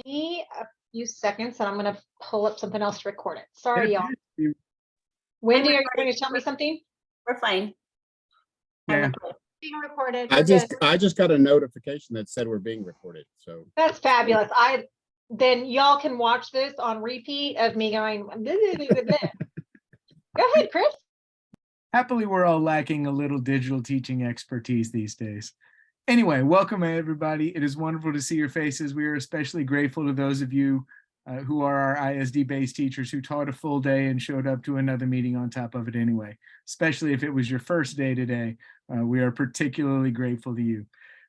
me a few seconds and I'm going to pull up something else to record it. It Sorry, y'all. appears to be- Wendy, are you going to tell me something? We're fine. Yeah, Being recorded. I We're good. just got a notification that said we're being recorded. So That's fabulous. Then y'all can watch this on repeat of me going. Go ahead, Chris. happily we're all lacking a little digital teaching expertise these days. Anyway, welcome everybody. It is wonderful to see your faces. We are especially grateful to those of you who are our ISD-based teachers who taught a full day and showed up to another meeting on top of it anyway, especially if it was your first day today. We are particularly grateful to you.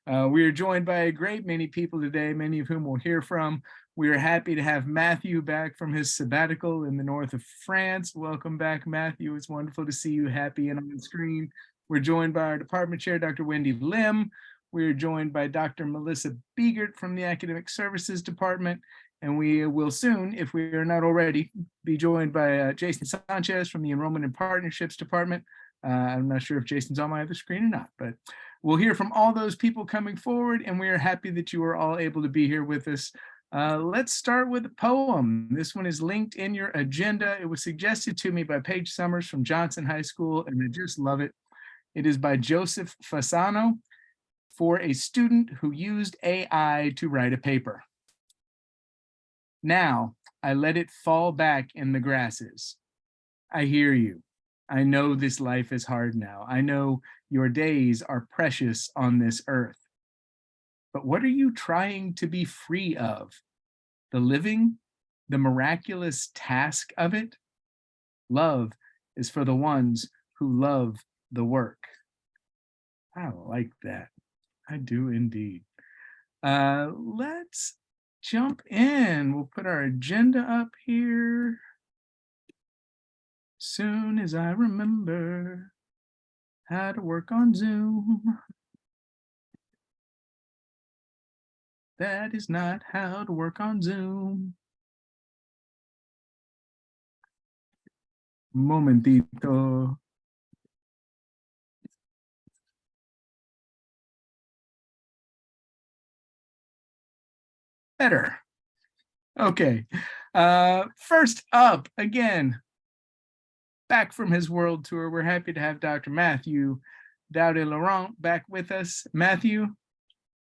We are joined by a great many people today, many of whom we'll hear from. We are happy to have Matthew back from his sabbatical in the north of France. Welcome back, Matthew. It's wonderful to see you happy and on screen. We're joined by our department chair, Dr. Wendy Lim. We're joined by Dr. Melissa Biegert from the Academic Services Department. And we will soon, if we are not already, be joined by Jason Sanchez from the Enrollment and Partnerships Department. I'm not sure if Jason's on my other screen or not, but we'll hear from all those people coming forward, and we are happy that you are all able to be here with us. Let's start with a poem. This one is linked in your agenda. It was suggested to me by Paige Summers from Johnson High School, and I just love it. It is by Joseph Fasano, for a student who used AI to write a paper. Now, I let it fall back in the grasses. I hear you. I know this life is hard now. I know your days are precious on this earth. But what are you trying to be free of? The living, the miraculous task of it? Love is for the ones who love the work. I like that. I do indeed. Let's jump in. We'll put our agenda up here. Soon as I remember how to work on Zoom. That is not how to work on Zoom. Momentito. Better. Okay. First up, again, back from his world tour, we're happy to have Dr. Matthew Daudet-Laurent back with us. Matthew,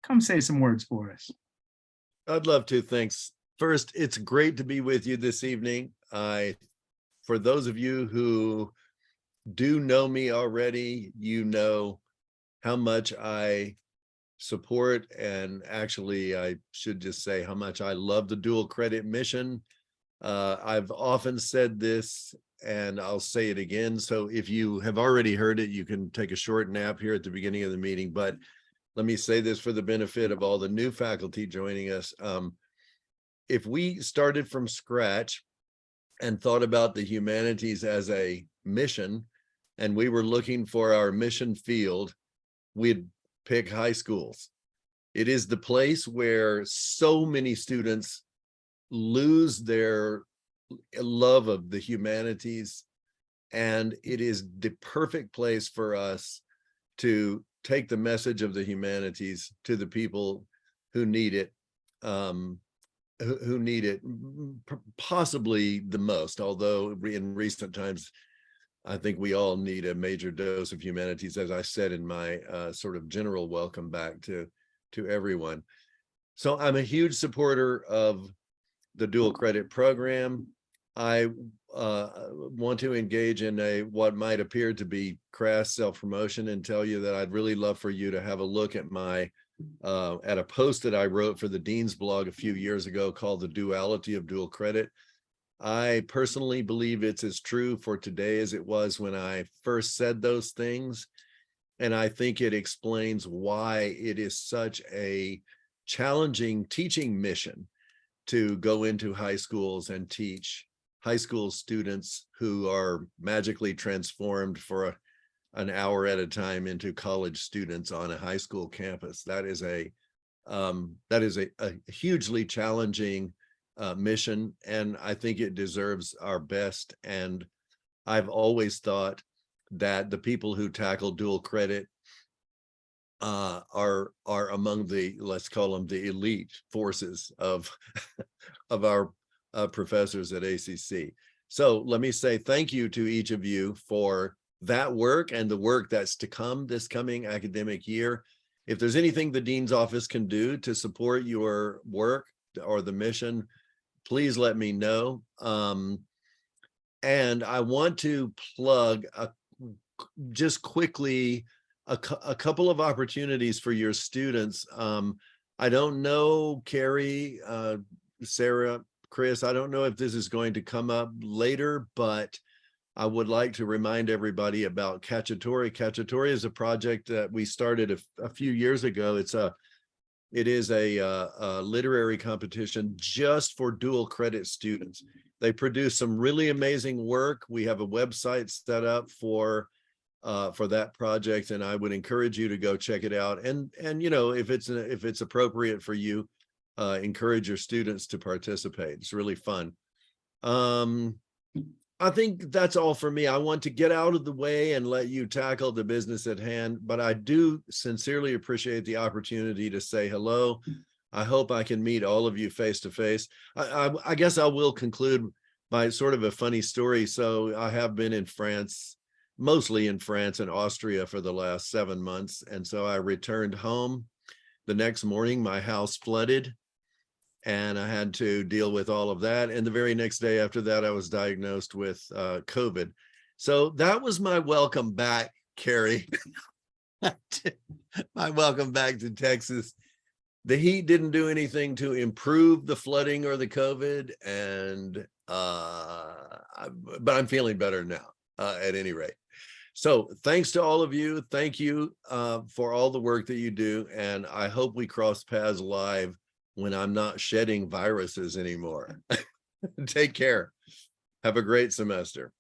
come say some words for us. I'd love to. Thanks. First, it's great to be with you this evening. For those of you who do know me already, you know how much I support, and actually I should just say how much I love the dual credit mission. I've often said this and I'll say it again. So if you have already heard it, you can take a short nap here at the beginning of the meeting, but let me say this for the benefit of all the new faculty joining us. If we started from scratch and thought about the humanities as a mission, and we were looking for our mission field, we'd pick high schools. It is the place where so many students lose their love of the humanities, and it is the perfect place for us to take the message of the humanities to the people who need it, who need it possibly the most, although in recent times I think we all need a major dose of humanities, as I said in my sort of general welcome back to everyone. So I'm a huge supporter of the dual credit program. I want to engage in what might appear to be crass self-promotion and tell you that I'd really love for you to have a look at at a post that I wrote for the Dean's blog a few years ago called The Duality of Dual Credit. I personally believe it's as true for today as it was when I first said those things. And I think it explains why it is such a challenging teaching mission to go into high schools and teach high school students who are magically transformed for an hour at a time into college students on a high school campus. That is a hugely challenging mission, and I think it deserves our best. And I've always thought that the people who tackle dual credit are among the, let's call them the elite forces of of our professors at ACC. So let me say thank you to each of you for that work and the work that's to come this coming academic year. If there's anything the dean's office can do to support your work or the mission, please let me know. And I want to plug just quickly a couple of opportunities for your students. I don't know, Carrie, Sarah, Chris, I don't know if this is going to come up later, but I would like to remind everybody about Cacciatore. Cacciatore is a project that we started a few years ago. It is a literary competition just for dual credit students. They produce some really amazing work. We have a website set up for that project, and I would encourage you to go check it out. And you know, if it's appropriate for you, encourage your students to participate. It's really fun. I think that's all for me. I want to get out of the way and let you tackle the business at hand, but I do sincerely appreciate the opportunity to say hello. I hope I can meet all of you face to face. I guess I will conclude by sort of a funny story. So I have been in France, mostly in France and Austria for the last 7 months. And so I returned home. The next morning, my house flooded, and I had to deal with all of that. And the very next day after that, I was diagnosed with COVID. So that was my welcome back, Carrie. My welcome back to Texas. The heat didn't do anything to improve the flooding or the COVID, and but I'm feeling better now, at any rate. So thanks to all of you. Thank you for all the work that you do. And I hope we cross paths live when I'm not shedding viruses anymore. Take care. Have a great semester.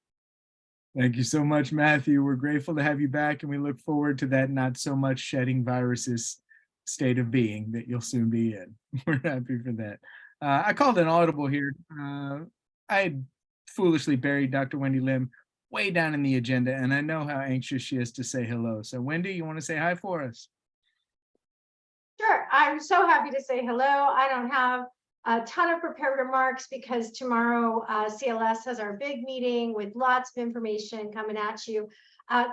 Thank you so much, Matthew. We're grateful to have you back, and we look forward to that not so much shedding viruses state of being that you'll soon be in. We're happy for that. I called an audible here. I foolishly buried Dr. Wendy Lim way down in the agenda, and I know how anxious she is to say hello. So Wendy, you want to say hi for us? Sure, I'm so happy to say hello. I don't have a ton of prepared remarks because tomorrow CLS has our big meeting with lots of information coming at you.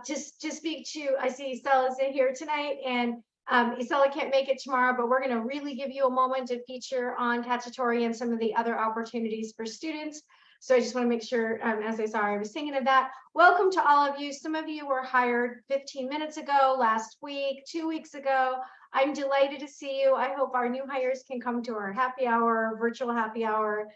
Just to speak to, I see Isela's here tonight, and Isela can't make it tomorrow, but we're going to really give you a moment to feature on Cacciatore and some of the other opportunities for students. So I just want to make sure, as I saw, I was thinking of that. Welcome to all of you. Some of you were hired 15 minutes ago, last week, 2 weeks ago. I'm delighted to see you. I hope our new hires can come to our happy hour, virtual happy hour.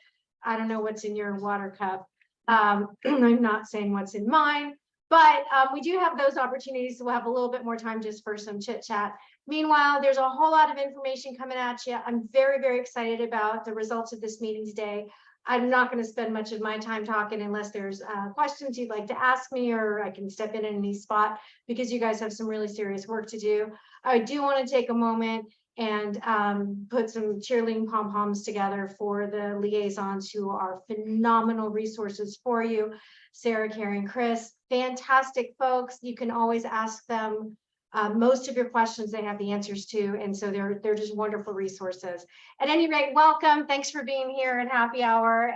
I don't know what's in your water cup. I'm not saying what's in mine, but we do have those opportunities. So we'll have a little bit more time just for some chit chat. Meanwhile, there's a whole lot of information coming at you. I'm very, very excited about the results of this meeting today. I'm not going to spend much of my time talking unless there's questions you'd like to ask me, or I can step in any spot because you guys have some really serious work to do. I do want to take a moment and put some cheerleading pom-poms together for the liaisons who are phenomenal resources for you. Sarah, Carrie, and Chris, fantastic folks. You can always ask them most of your questions, they have the answers to, and so they're just wonderful resources. At any rate, welcome. Thanks for being here at happy hour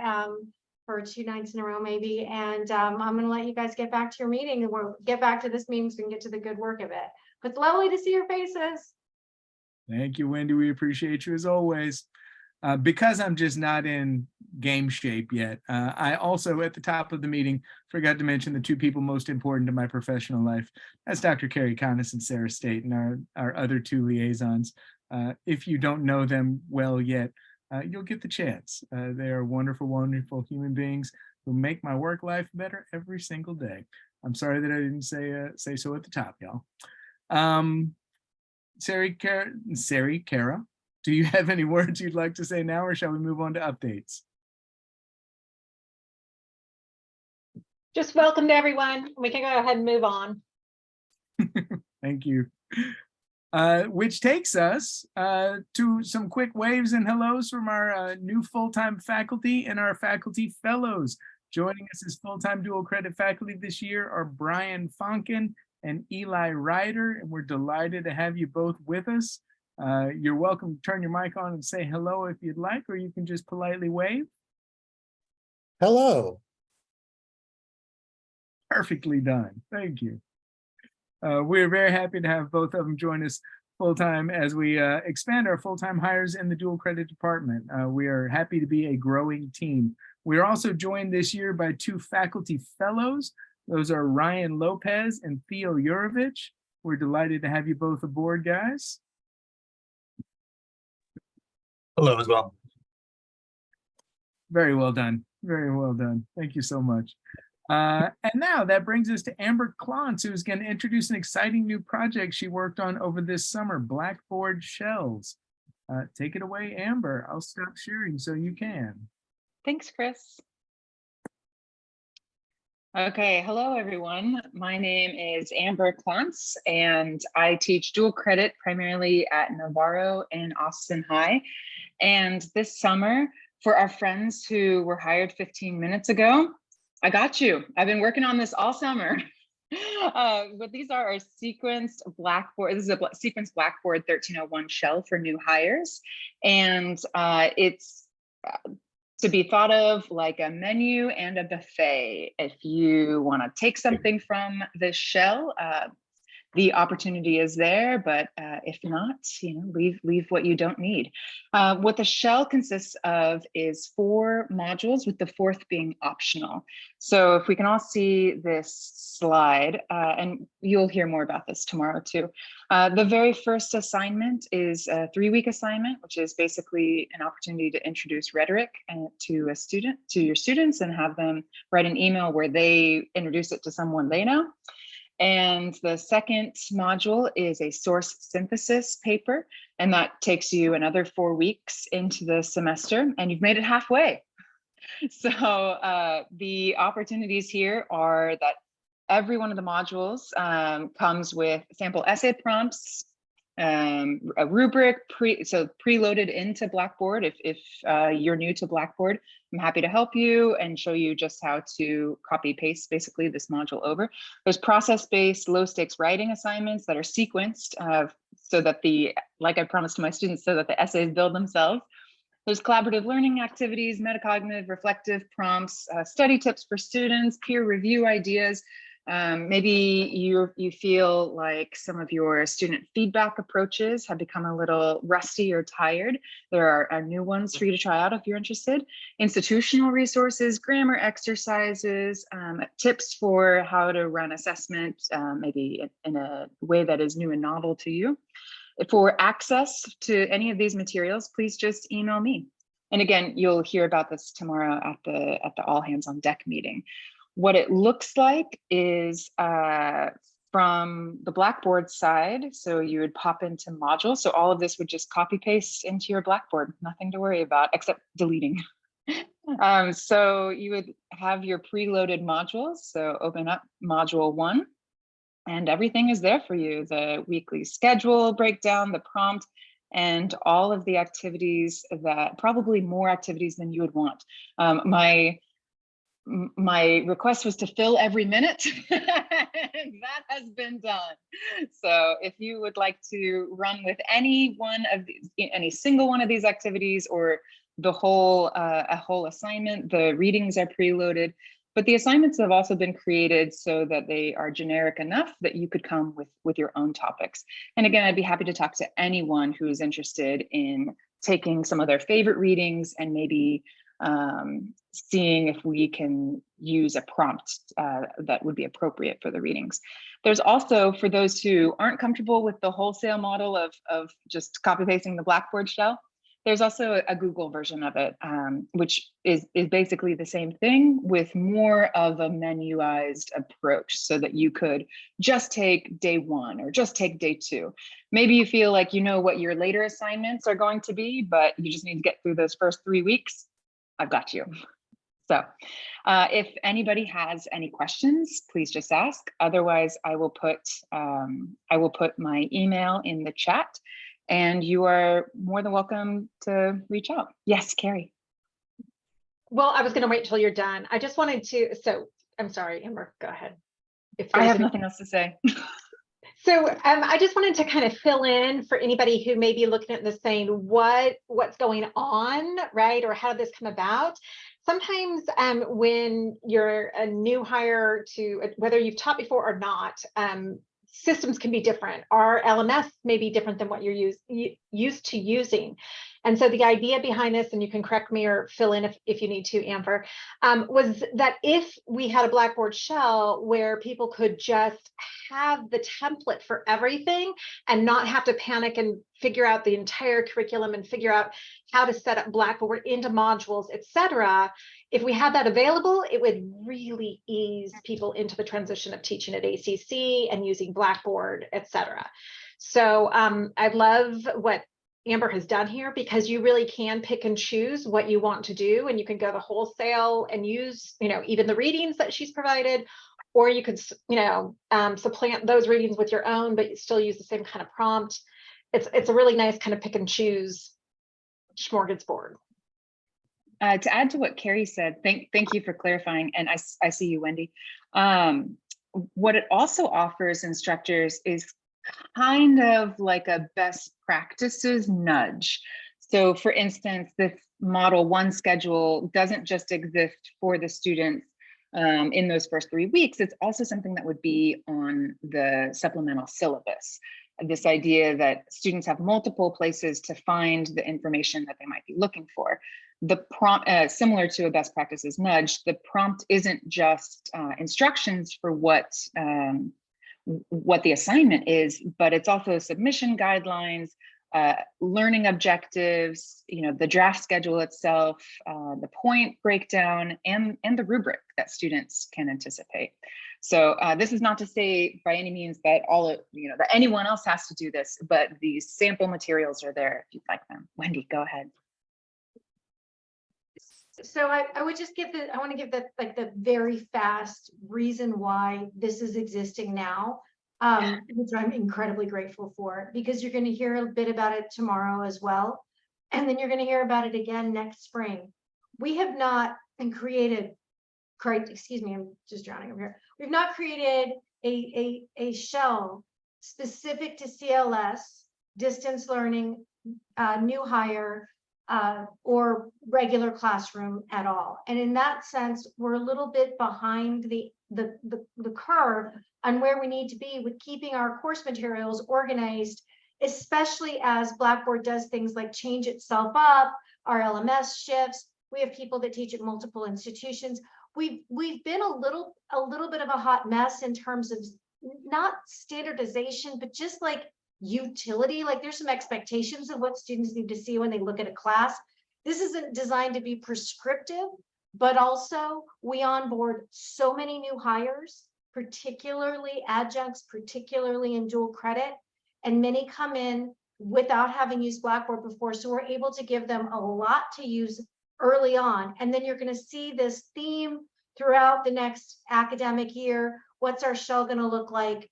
for 2 nights in a row, maybe. And I'm going to let you guys get back to your meeting, and we'll get back to this meeting so we can get to the good work of it. But it's lovely to see your faces. Thank you, Wendy. We appreciate you as always. Because I'm just not in game shape yet, I also, at the top of the meeting, forgot to mention the 2 people most important to my professional life. That's Dr. Carrie Connis and Sarah State, and our other 2 liaisons. If you don't know them well yet, you'll get the chance. They are wonderful, wonderful human beings who make my work life better every single day. I'm sorry that I didn't say so at the top, y'all. Sari, Kara, do you have any words you'd like to say now, or shall we move on to updates? Just welcome to everyone. We can go ahead and move on. Thank you. Which takes us to some quick waves and hellos from our new full-time faculty and our faculty fellows. Joining us as full-time dual credit faculty this year are Brian Fonken and Eli Ryder, and we're delighted to have you both with us. You're welcome to turn your mic on and say hello if you'd like, or you can just politely wave. Hello. Perfectly done. Thank you. We're very happy to have both of them join us full-time as we expand our full-time hires in the dual credit department. We are happy to be a growing team. We are also joined this year by 2 faculty fellows. Those are Ryan Lopez and Theo Yurovich. We're delighted to have you both aboard, guys. Hello as well. Very well done. Very well done. Thank you so much. And now that brings us to Amber Klontz, who's going to introduce an exciting new project she worked on over this summer, Blackboard Shells. Take it away, Amber. I'll stop sharing so you can. Thanks, Chris. Okay, hello everyone. My name is Amber Klontz, and I teach dual credit primarily at Navarro and Austin High. And this summer, for our friends who were hired 15 minutes ago, I got you. I've been working on this all summer. But these are our sequenced Blackboard. This is a sequenced Blackboard 1301 shell for new hires. And it's to be thought of like a menu and a buffet. If you want to take something from this shell, the opportunity is there, but if not, leave what you don't need. What the shell consists of is 4 modules, with the 4th being optional. So if we can all see this slide, and you'll hear more about this tomorrow too. The very first assignment is a 3-week assignment, which is basically an opportunity to introduce rhetoric to your students and have them write an email where they introduce it to someone they know. And the second module is a source synthesis paper, and that takes you another 4 weeks into the semester, and you've made it halfway. So the opportunities here are that every one of the modules comes with sample essay prompts, a rubric preloaded into Blackboard. If you're new to Blackboard, I'm happy to help you and show you just how to copy paste basically this module over. There's process-based low stakes writing assignments that are sequenced so that like I promised to my students, so that the essays build themselves. There's collaborative learning activities, metacognitive, reflective prompts, study tips for students, peer review ideas. Maybe you feel like some of your student feedback approaches have become a little rusty or tired. There are new ones for you to try out if you're interested. Institutional resources, grammar exercises, tips for how to run assessment, maybe in a way that is new and novel to you. For access to any of these materials, please just email me. And again, you'll hear about this tomorrow at the all hands on deck meeting. What it looks like is from the Blackboard side, so you would pop into modules. So all of this would just copy paste into your Blackboard, nothing to worry about except deleting. So you would have your preloaded modules. So open up module 1 and everything is there for you. The weekly schedule breakdown, the prompt, and all of the activities that probably more activities than you would want. My request was to fill every minute. That has been done. So if you would like to run with any single one of these activities or the whole a whole assignment, the readings are preloaded, but the assignments have also been created so that they are generic enough that you could come with your own topics. And again, I'd be happy to talk to anyone who is interested in taking some of their favorite readings and maybe seeing if we can use a prompt that would be appropriate for the readings. There's also, for those who aren't comfortable with the wholesale model of just copy pasting the Blackboard shell, there's also a Google version of it, which is basically the same thing with more of a menuized approach so that you could just take day 1 or just take day 2. Maybe you feel like you know what your later assignments are going to be, but you just need to get through those first 3 weeks. I've got you. So if anybody has any questions, please just ask. Otherwise, I will put my email in the chat, and you are more than welcome to reach out. Yes, Carrie. Well, I was going to wait till you're done. I just wanted to, I'm sorry, Amber, go ahead. if I there's have any- nothing else to say. So I just wanted to kind of fill in for anybody who may be looking at this saying, what's going on, right? Or how did this come about? Sometimes when you're a new hire to whether you've taught before or not, systems can be different. Our LMS may be different than what you're used to using. And so the idea behind this, and you can correct me or fill in if you need to, Amber, was that if we had a Blackboard shell where people could just have the template for everything and not have to panic and figure out the entire curriculum and figure out how to set up Blackboard into modules, etc. If we had that available, it would really ease people into the transition of teaching at ACC and using Blackboard, etc. So I love what Amber has done here, because you really can pick and choose what you want to do, and you can go the wholesale and use, even the readings that she's provided, or you could, supplant those readings with your own, but you still use the same kind of prompt. It's a really nice kind of pick and choose smorgasbord. To add to what Carrie said, thank you for clarifying, and I see you, Wendy. What it also offers instructors is kind of like a best practices nudge. So for instance, this Model 1 schedule doesn't just exist for the students in those first 3 weeks. It's also something that would be on the supplemental syllabus. This idea that students have multiple places to find the information that they might be looking for. The prompt, similar to a best practices nudge, the prompt isn't just instructions for what the assignment is, but it's also submission guidelines, learning objectives, the draft schedule itself, the point breakdown, and the rubric that students can anticipate. So this is not to say by any means that that anyone else has to do this, but these sample materials are there if you'd like them. Wendy, go ahead. So I would just I want to give the very fast reason why this is existing now, which I'm incredibly grateful for, because you're going to hear a bit about it tomorrow as well. And then you're going to hear about it again next spring. We have not created, excuse me, I'm just drowning over here. We've not created a shell specific to CLS, distance learning, new hire, or regular classroom at all. And in that sense, we're a little bit behind the curve on where we need to be with keeping our course materials organized, especially as Blackboard does things like change itself up, our LMS shifts. We have people that teach at multiple institutions. We've been a little bit of a hot mess in terms of not standardization, but just like utility. Like there's some expectations of what students need to see when they look at a class. This isn't designed to be prescriptive, but also we onboard so many new hires, particularly adjuncts, particularly in dual credit, and many come in without having used Blackboard before. So we're able to give them a lot to use early on. And then you're going to see this theme throughout the next academic year. What's our shell going to look like?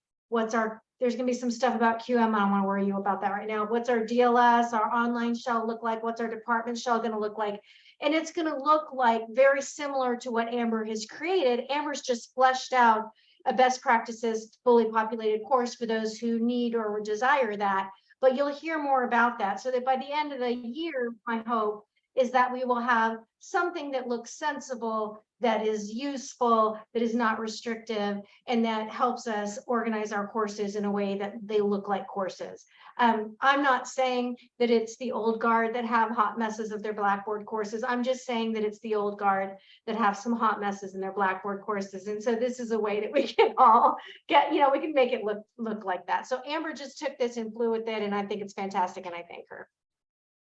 There's going to be some stuff about QM. I don't want to worry you about that right now. What's our DLS, our online shell look like? What's our department shell going to look like? And it's going to look like very similar to what Amber has created. Amber's just fleshed out a best practices fully populated course for those who need or desire that. But you'll hear more about that, so that by the end of the year, my hope is that we will have something that looks sensible, that is useful, that is not restrictive, and that helps us organize our courses in a way that they look like courses. I'm not saying that it's the old guard that have hot messes of their Blackboard courses. I'm just saying that it's the old guard that have some hot messes in their Blackboard courses. And so this is a way that we can all get, we can make it look like that. So Amber just took this and flew with it, and I think it's fantastic, and I thank her.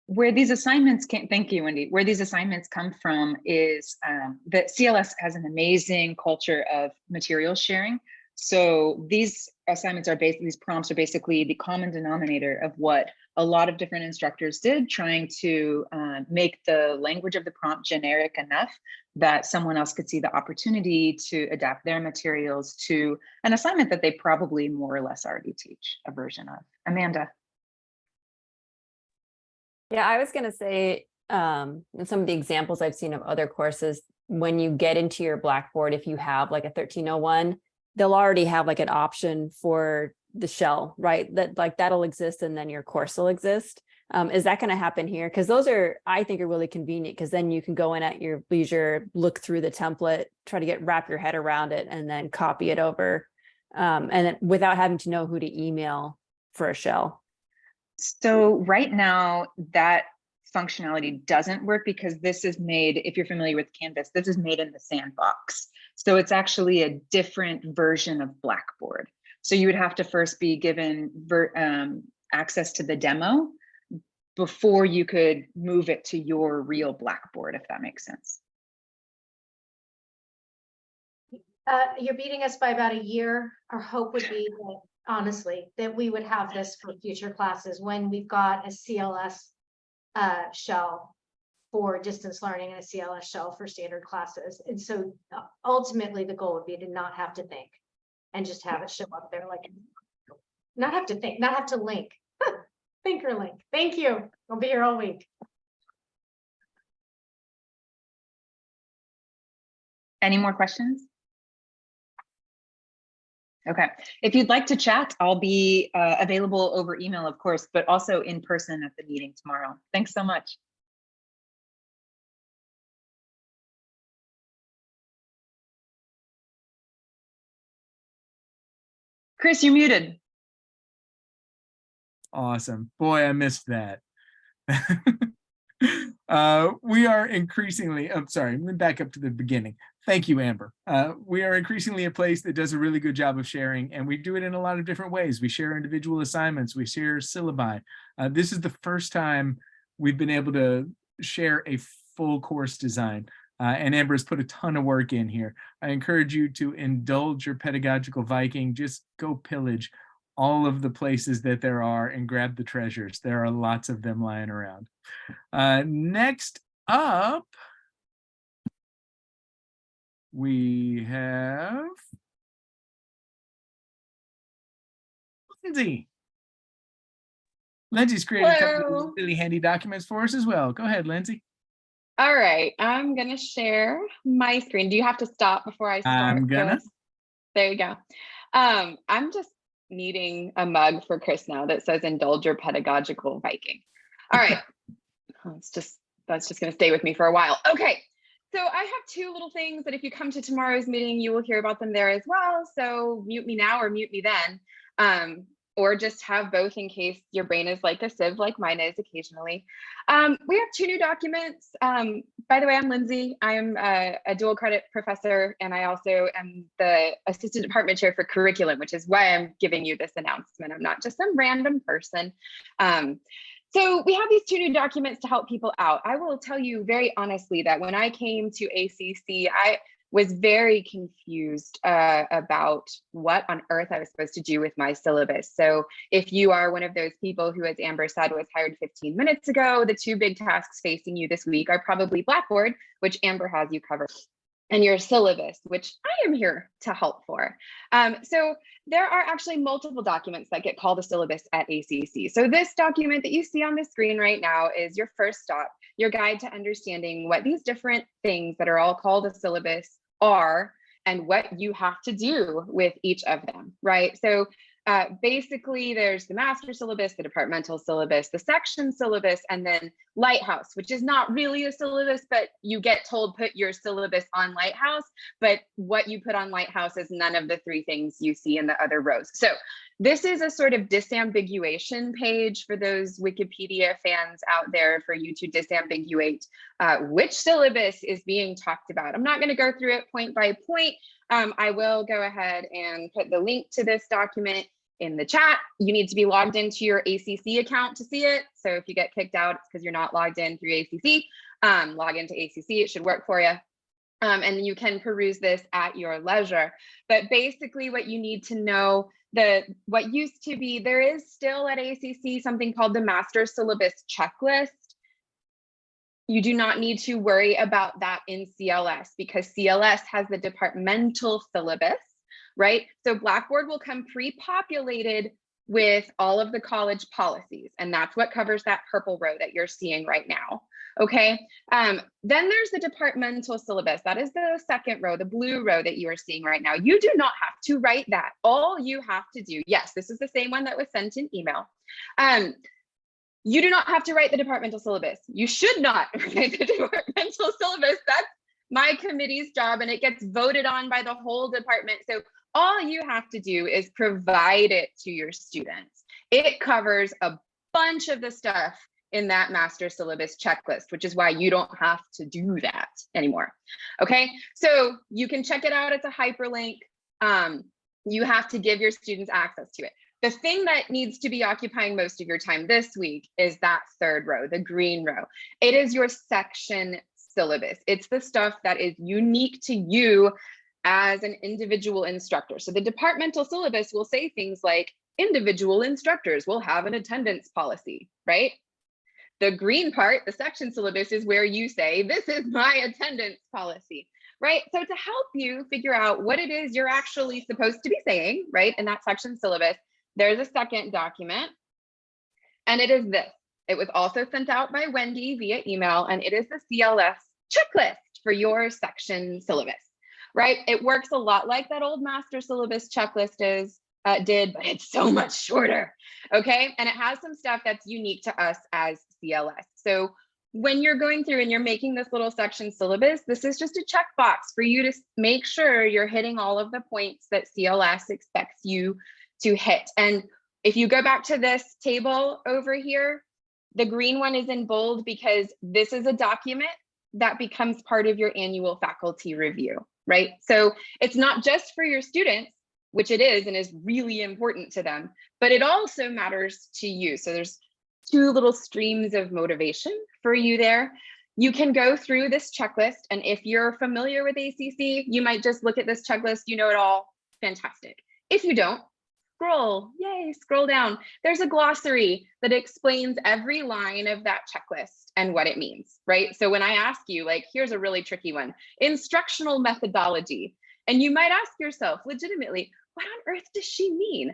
Where these assignments thank you, Wendy. Where these assignments come from is that CLS has an amazing culture of material sharing. So these assignments these prompts are basically the common denominator of what a lot of different instructors did, trying to make the language of the prompt generic enough that someone else could see the opportunity to adapt their materials to an assignment that they probably more or less already teach a version of. Amanda. Yeah, I was going to say some of the examples I've seen of other courses, when you get into your Blackboard, if you have like a 1301, they'll already have like an option for the shell, right? That like that'll exist and then your course will exist. Is that going to happen here? Because those are, I think, are really convenient because then you can go in at your leisure, look through the template, try to wrap your head around it, and then copy it over, and then without having to know who to email for a shell. So right now that functionality doesn't work because this is made, if you're familiar with Canvas, this is made in the sandbox. So it's actually a different version of Blackboard. So you would have to first be given access to the demo before you could move it to your real Blackboard, if that makes sense. You're beating us by about a year. Our hope would be that, honestly, that we would have this for future classes when we've got a CLS shell for distance learning and a CLS shell for standard classes. And so ultimately the goal would be to not have to think and just have it show up there, like not have to think, not have to link. Thinker link. Thank you. I'll be here all week. Any more questions? Okay, if you'd like to chat, I'll be available over email, of course, but also in person at the meeting tomorrow. Thanks so much. Chris, you're muted. Awesome. Boy, I missed that. We are increasingly, I'm sorry, let me back up to the beginning. Thank you, Amber. We are increasingly a place that does a really good job of sharing, and we do it in a lot of different ways. We share individual assignments, we share syllabi. This is the first time we've been able to share a full course design, and Amber has put a ton of work in here. I encourage you to indulge your pedagogical Viking. Just go pillage all of the places that there are and grab the treasures. There are lots of them lying around. Next up, we have Lindsay. Lindsay's created a couple of really handy documents for us as well. Go ahead, Lindsay. All right, I'm gonna share my screen. Do you have to stop before I start? I'm gonna. There you go. I'm just needing a mug for Chris now that says indulge your pedagogical Viking. All right. that's just gonna stay with me for a while. Okay. So I have two little things that if you come to tomorrow's meeting, you will hear about them there as well. So mute me now or mute me then. Or just have both in case your brain is like a sieve like mine is occasionally. We have two new documents. By the way, I'm Lindsay. I'm a dual credit professor, and I also am the assistant department chair for curriculum, which is why I'm giving you this announcement. I'm not just some random person. So we have these two new documents to help people out. I will tell you very honestly that when I came to ACC, I was very confused about what on earth I was supposed to do with my syllabus. So if you are one of those people who, as Amber said, was hired 15 minutes ago, the two big tasks facing you this week are probably Blackboard, which Amber has you covered, and your syllabus, which I am here to help for. So there are actually multiple documents that get called a syllabus at ACC. So this document that you see on the screen right now is your first stop, your guide to understanding what these different things that are all called a syllabus are and what you have to do with each of them, right? So basically there's the master syllabus, the departmental syllabus, the section syllabus, and then Lighthouse, which is not really a syllabus, but you get told put your syllabus on Lighthouse, but what you put on Lighthouse is none of the three things you see in the other rows. So this is a sort of disambiguation page for those Wikipedia fans out there for you to disambiguate which syllabus is being talked about. I'm not going to go through it point by point. I will go ahead and put the link to this document in the chat. You need to be logged into your ACC account to see it. So if you get kicked out, it's because you're not logged in through ACC. Log into ACC, it should work for you. And you can peruse this at your leisure. But basically what you need to know, what used to be, there is still at ACC something called the Master Syllabus Checklist. You do not need to worry about that in CLS because CLS has the departmental syllabus, right? So Blackboard will come pre-populated with all of the college policies, and that's what covers that purple row that you're seeing right now. Okay. Then there's the departmental syllabus. That is the second row, the blue row that you are seeing right now. You do not have to write that. All you have to do, yes, this is the same one that was sent in email. You do not have to write the departmental syllabus. You should not write the departmental syllabus. That's my committee's job, and it gets voted on by the whole department. So all you have to do is provide it to your students. It covers a bunch of the stuff in that master syllabus checklist, which is why you don't have to do that anymore. Okay, so you can check it out. It's a hyperlink. You have to give your students access to it. The thing that needs to be occupying most of your time this week is that third row, the green row. It is your section syllabus. It's the stuff that is unique to you as an individual instructor. So the departmental syllabus will say things like individual instructors will have an attendance policy, right? The green part, the section syllabus, is where you say, this is my attendance policy, right? So to help you figure out what it is you're actually supposed to be saying, right, in that section syllabus, there's a second document, and it is this. It was also sent out by Wendy via email, and it is the CLS checklist for your section syllabus, right? It works a lot like that old master syllabus checklist did, but it's so much shorter, okay? And it has some stuff that's unique to us as CLS. So when you're going through and you're making this little section syllabus, this is just a checkbox for you to make sure you're hitting all of the points that CLS expects you to hit. And if you go back to this table over here, the green one is in bold because this is a document that becomes part of your annual faculty review, right? So it's not just for your students, which it is and is really important to them, but it also matters to you. So there's two little streams of motivation for you there. You can go through this checklist, and if you're familiar with ACC, you might just look at this checklist, you know it all, fantastic. If you don't, scroll down. There's a glossary that explains every line of that checklist and what it means, right? So when I ask you, like, here's a really tricky one, instructional methodology, and you might ask yourself legitimately, what on earth does she mean?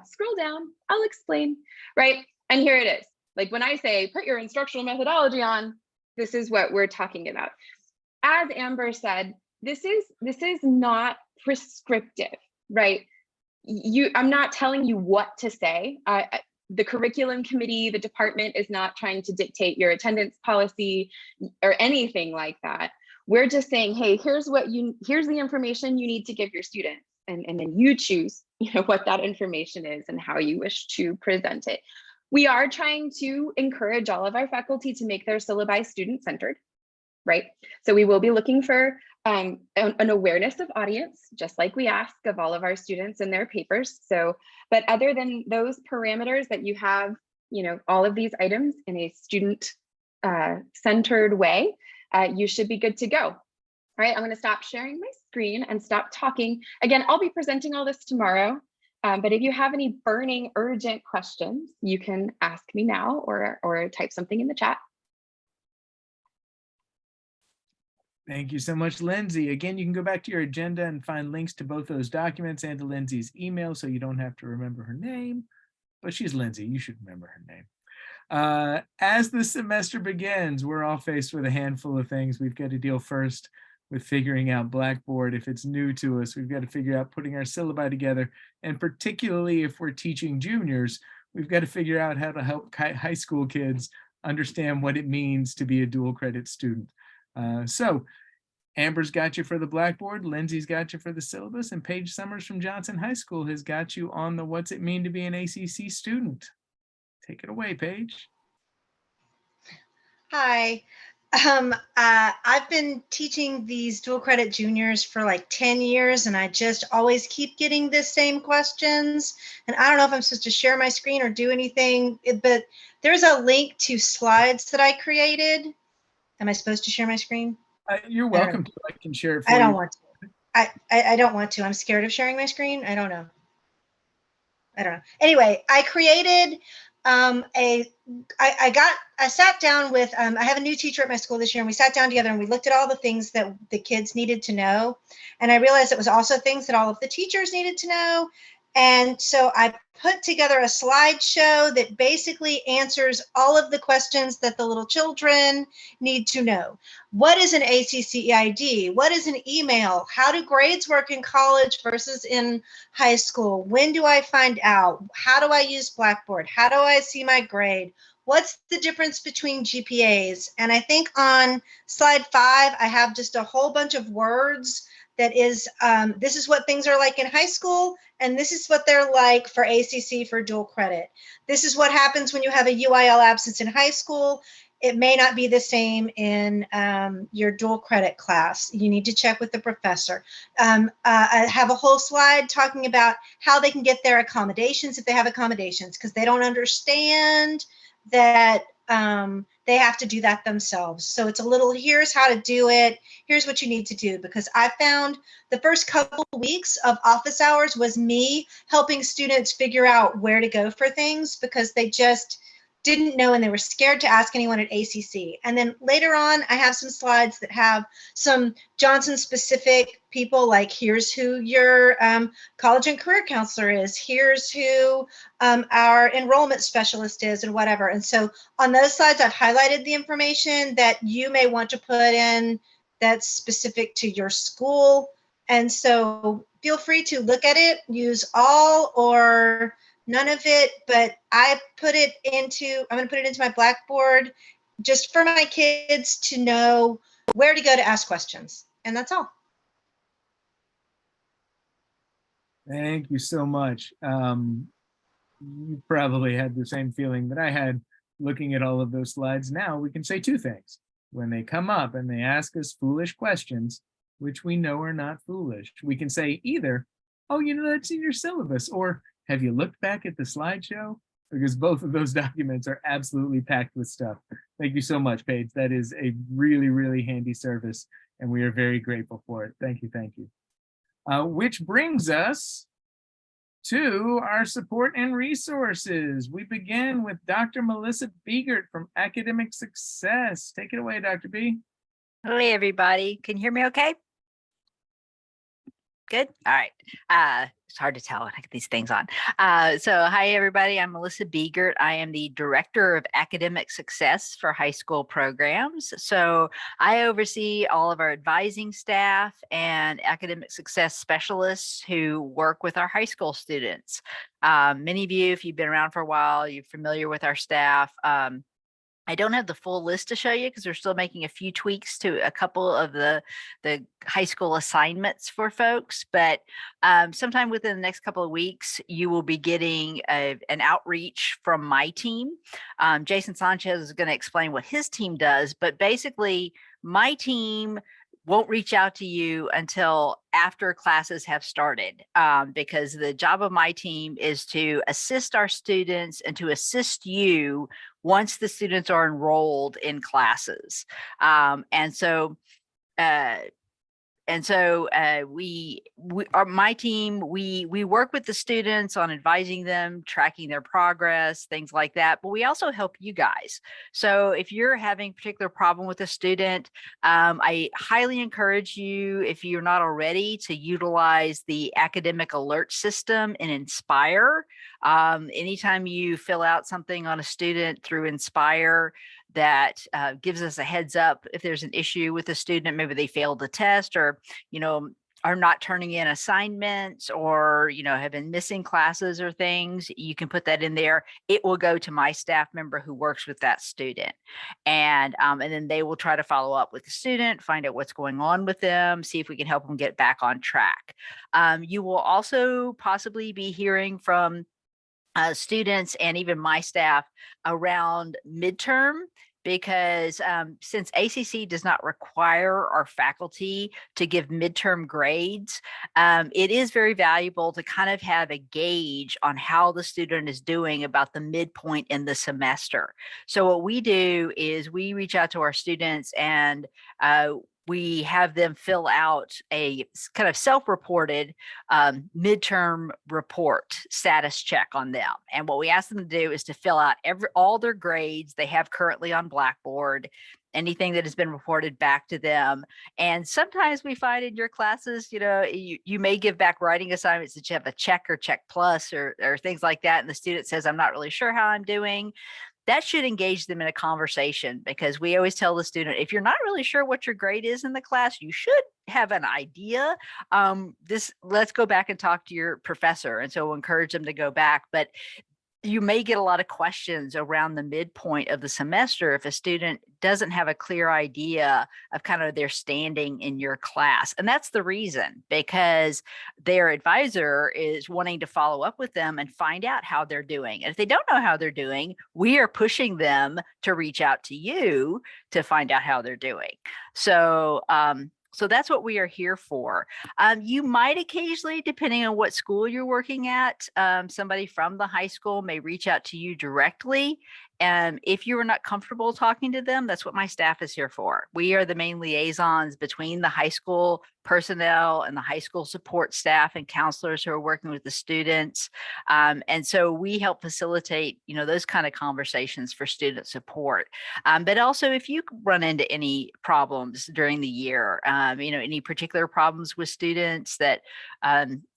Scroll down, I'll explain, right? And here it is. Like when I say, put your instructional methodology on, this is what we're talking about. As Amber said, this is not prescriptive, right? I'm not telling you what to say. The curriculum committee, the department is not trying to dictate your attendance policy or anything like that. We're just saying, hey, here's the information you need to give your students. And then you choose, what that information is and how you wish to present it. We are trying to encourage all of our faculty to make their syllabi student-centered, right? So we will be looking for an awareness of audience, just like we ask of all of our students in their papers. So, but other than those parameters that you have, all of these items in a student centered way, you should be good to go. All right, I'm going to stop sharing my screen and stop talking. Again, I'll be presenting all this tomorrow, but if you have any burning, urgent questions, you can ask me now or type something in the chat. Thank you so much, Lindsay. Again, you can go back to your agenda and find links to both those documents and to Lindsay's email, so you don't have to remember her name, but she's Lindsay. You should remember her name. As the semester begins, we're all faced with a handful of things. We've got to deal first with figuring out Blackboard. If it's new to us, we've got to figure out putting our syllabi together. And particularly if we're teaching juniors, we've got to figure out how to help high school kids understand what it means to be a dual credit student. So Amber's got you for the Blackboard, Lindsay's got you for the syllabus, and Paige Summers from Johnson High School has got you on the What's It Mean to Be an ACC Student. Take it away, Paige. Hi. I've been teaching these dual credit juniors for like 10 years, and I just always keep getting the same questions. And I don't know if I'm supposed to share my screen or do anything, but there's a link to slides that I created. Am I supposed to share my screen? You're welcome to. I can share it for you. I don't want to. I don't want to. I'm scared of sharing my screen. I don't know. Anyway, I created I sat down with, I have a new teacher at my school this year, and we sat down together and we looked at all the things that the kids needed to know. And I realized it was also things that all of the teachers needed to know. And so I put together a slideshow that basically answers all of the questions that the little children need to know. What is an ACCEID? What is an email? How do grades work in college versus in high school? When do I find out? How do I use Blackboard? How do I see my grade? What's the difference between GPAs? And I think on slide 5, I have just a whole bunch of words that is, this is what things are like in high school, and this is what they're like for ACC for dual credit. This is what happens when you have a UIL absence in high school. It may not be the same in your dual credit class. You need to check with the professor. I have a whole slide talking about how they can get their accommodations if they have accommodations, because they don't understand that they have to do that themselves. So it's a little, here's how to do it. Here's what you need to do, because I found the first couple of weeks of office hours was me helping students figure out where to go for things, because they just didn't know and they were scared to ask anyone at ACC. And then later on, I have some slides that have some Johnson specific people, like here's who your college and career counselor is, here's who our enrollment specialist is, and whatever. And so on those slides, I've highlighted the information that you may want to put in that's specific to your school. And so feel free to look at it, use all or none of it, but I put it into, I'm going to put it into my Blackboard just for my kids to know where to go to ask questions. And that's all. Thank you so much. You probably had the same feeling that I had looking at all of those slides. Now we can say two things. When they come up and they ask us foolish questions, which we know are not foolish, we can say either, oh, you know, that's in your syllabus, or have you looked back at the slideshow? Because both of those documents are absolutely packed with stuff. Thank you so much, Paige. That is a really, really handy service, and we are very grateful for it. Thank you, thank you. Which brings us to our support and resources. We begin with Dr. Melissa Biegert from Academic Success. Take it away, Dr. B. Hey, everybody. Can you hear me okay? Good. All right. It's hard to tell when I get these things on. So hi, everybody. I'm Melissa Biegert. I am the Director of Academic Success for high school programs. So I oversee all of our advising staff and academic success specialists who work with our high school students. Many of you, if you've been around for a while, you're familiar with our staff. I don't have the full list to show you because we're still making a few tweaks to a couple of the high school assignments for folks, but sometime within the next couple of weeks, you will be getting an outreach from my team. Jason Sanchez is going to explain what his team does, but basically my team won't reach out to you until after classes have started, because the job of my team is to assist our students and to assist you once the students are enrolled in classes. My team, we work with the students on advising them, tracking their progress, things like that, but we also help you guys. So if you're having a particular problem with a student, I highly encourage you, if you're not already, to utilize the academic alert system in Inspire. Anytime you fill out something on a student through Inspire, that gives us a heads up if there's an issue with the student, maybe they failed the test, or, you know, are not turning in assignments, or, you know, have been missing classes or things, you can put that in there. It will go to my staff member who works with that student. And then they will try to follow up with the student, find out what's going on with them, see if we can help them get back on track. You will also possibly be hearing from students and even my staff around midterm, because since ACC does not require our faculty to give midterm grades, it is very valuable to kind of have a gauge on how the student is doing about the midpoint in the semester. So what we do is we reach out to our students and we have them fill out a kind of self-reported midterm report status check on them. And what we ask them to do is to fill out all their grades they have currently on Blackboard, anything that has been reported back to them. And sometimes we find in your classes, you may give back writing assignments that you have a check or check plus or things like that. And the student says, I'm not really sure how I'm doing. That should engage them in a conversation, because we always tell the student, if you're not really sure what your grade is in the class, you should have an idea. Let's go back and talk to your professor. And so we'll encourage them to go back. But you may get a lot of questions around the midpoint of the semester if a student doesn't have a clear idea of kind of their standing in your class. And that's the reason, because their advisor is wanting to follow up with them and find out how they're doing. And if they don't know how they're doing, we are pushing them to reach out to you to find out how they're doing. So that's what we are here for. You might occasionally, depending on what school you're working at, somebody from the high school may reach out to you directly. And if you are not comfortable talking to them, that's what my staff is here for. We are the main liaisons between the high school personnel and the high school support staff and counselors who are working with the students. And so we help facilitate, those kind of conversations for student support. But also, if you run into any problems during the year, any particular problems with students that,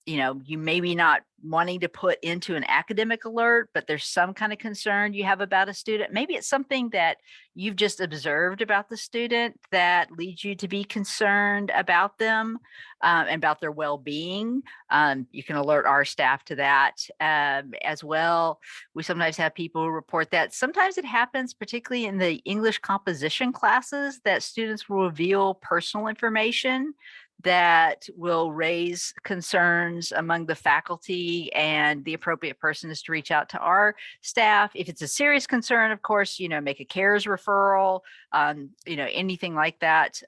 you may be not wanting to put into an academic alert, but there's some kind of concern you have about a student. Maybe it's something that you've just observed about the student that leads you to be concerned about them and about their well-being. You can alert our staff to that as well. We sometimes have people who report that. Sometimes it happens, particularly in the English composition classes, that students will reveal personal information that will raise concerns among the faculty, and the appropriate person is to reach out to our staff. If it's a serious concern, of course, make a CARES referral, anything like that,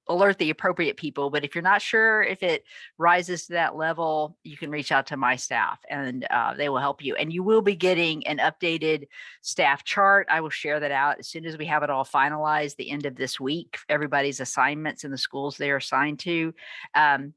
alert the appropriate people. But if you're not sure if it rises to that level, you can reach out to my staff and they will help you. And you will be getting an updated staff chart. I will share that out as soon as we have it all finalized the end of this week, everybody's assignments in the schools they are assigned to. And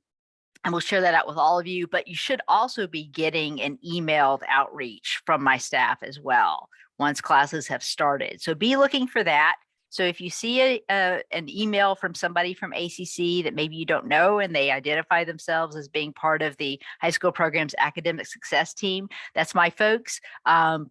we'll share that out with all of you, but you should also be getting an emailed outreach from my staff as well once classes have started. So be looking for that. So if you see an email from somebody from ACC that maybe you don't know and they identify themselves as being part of the high school program's academic success team, that's my folks.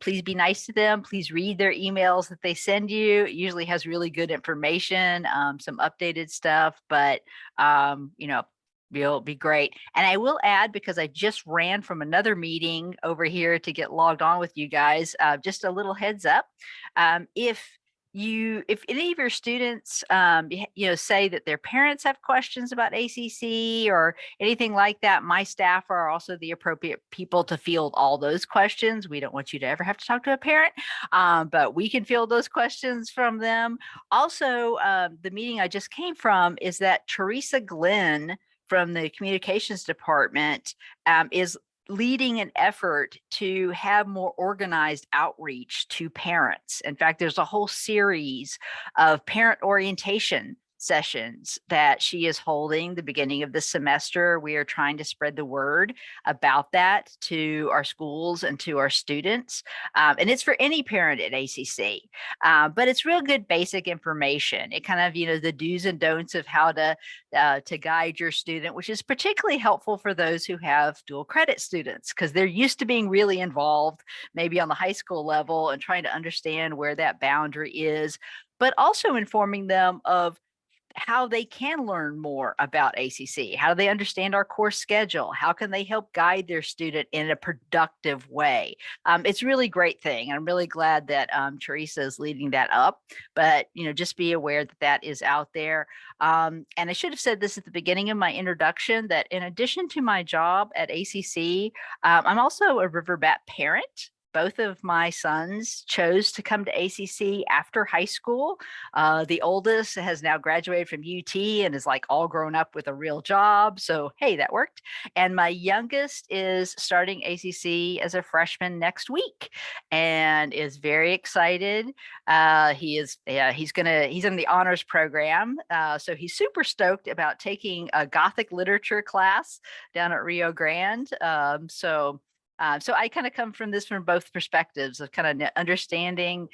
Please be nice to them. Please read their emails that they send you. It usually has really good information, some updated stuff, but it'll be great. And I will add, because I just ran from another meeting over here to get logged on with you guys, just a little heads up. If any of your students, say that their parents have questions about ACC or anything like that, my staff are also the appropriate people to field all those questions. We don't want you to ever have to talk to a parent, but we can field those questions from them. Also, the meeting I just came from is that Teresa Glenn from the communications department is leading an effort to have more organized outreach to parents. In fact, there's a whole series of parent orientation sessions that she is holding the beginning of the semester. We are trying to spread the word about that to our schools and to our students. And it's for any parent at ACC, but it's real good basic information. It kind of, the do's and don'ts of how to guide your student, which is particularly helpful for those who have dual credit students, because they're used to being really involved, maybe on the high school level, and trying to understand where that boundary is, but also informing them of how they can learn more about ACC. How do they understand our course schedule? How can they help guide their student in a productive way? It's a really great thing. I'm really glad that Teresa is leading that up, but just be aware that that is out there. And I should have said this at the beginning of my introduction, that in addition to my job at ACC, I'm also a Riverbat parent. Both of my sons chose to come to ACC after high school. The oldest has now graduated from UT and is like all grown up with a real job. So, hey, that worked. And my youngest is starting ACC as a freshman next week and is very excited. He's in the honors program. So he's super stoked about taking a Gothic literature class down at Rio Grande. So I kind of come from both perspectives of kind of understanding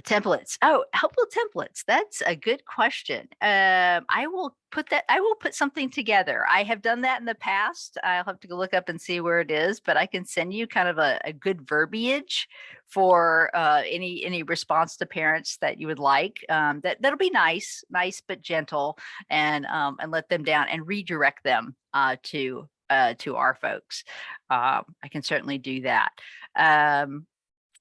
Templates. Oh, helpful templates. That's a good question. I will put something together. I have done that in the past. I'll have to go look up and see where it is, but I can send you kind of a good verbiage for any response to parents that you would like. That'll be nice but gentle, and let them down and redirect them to our folks. I can certainly do that.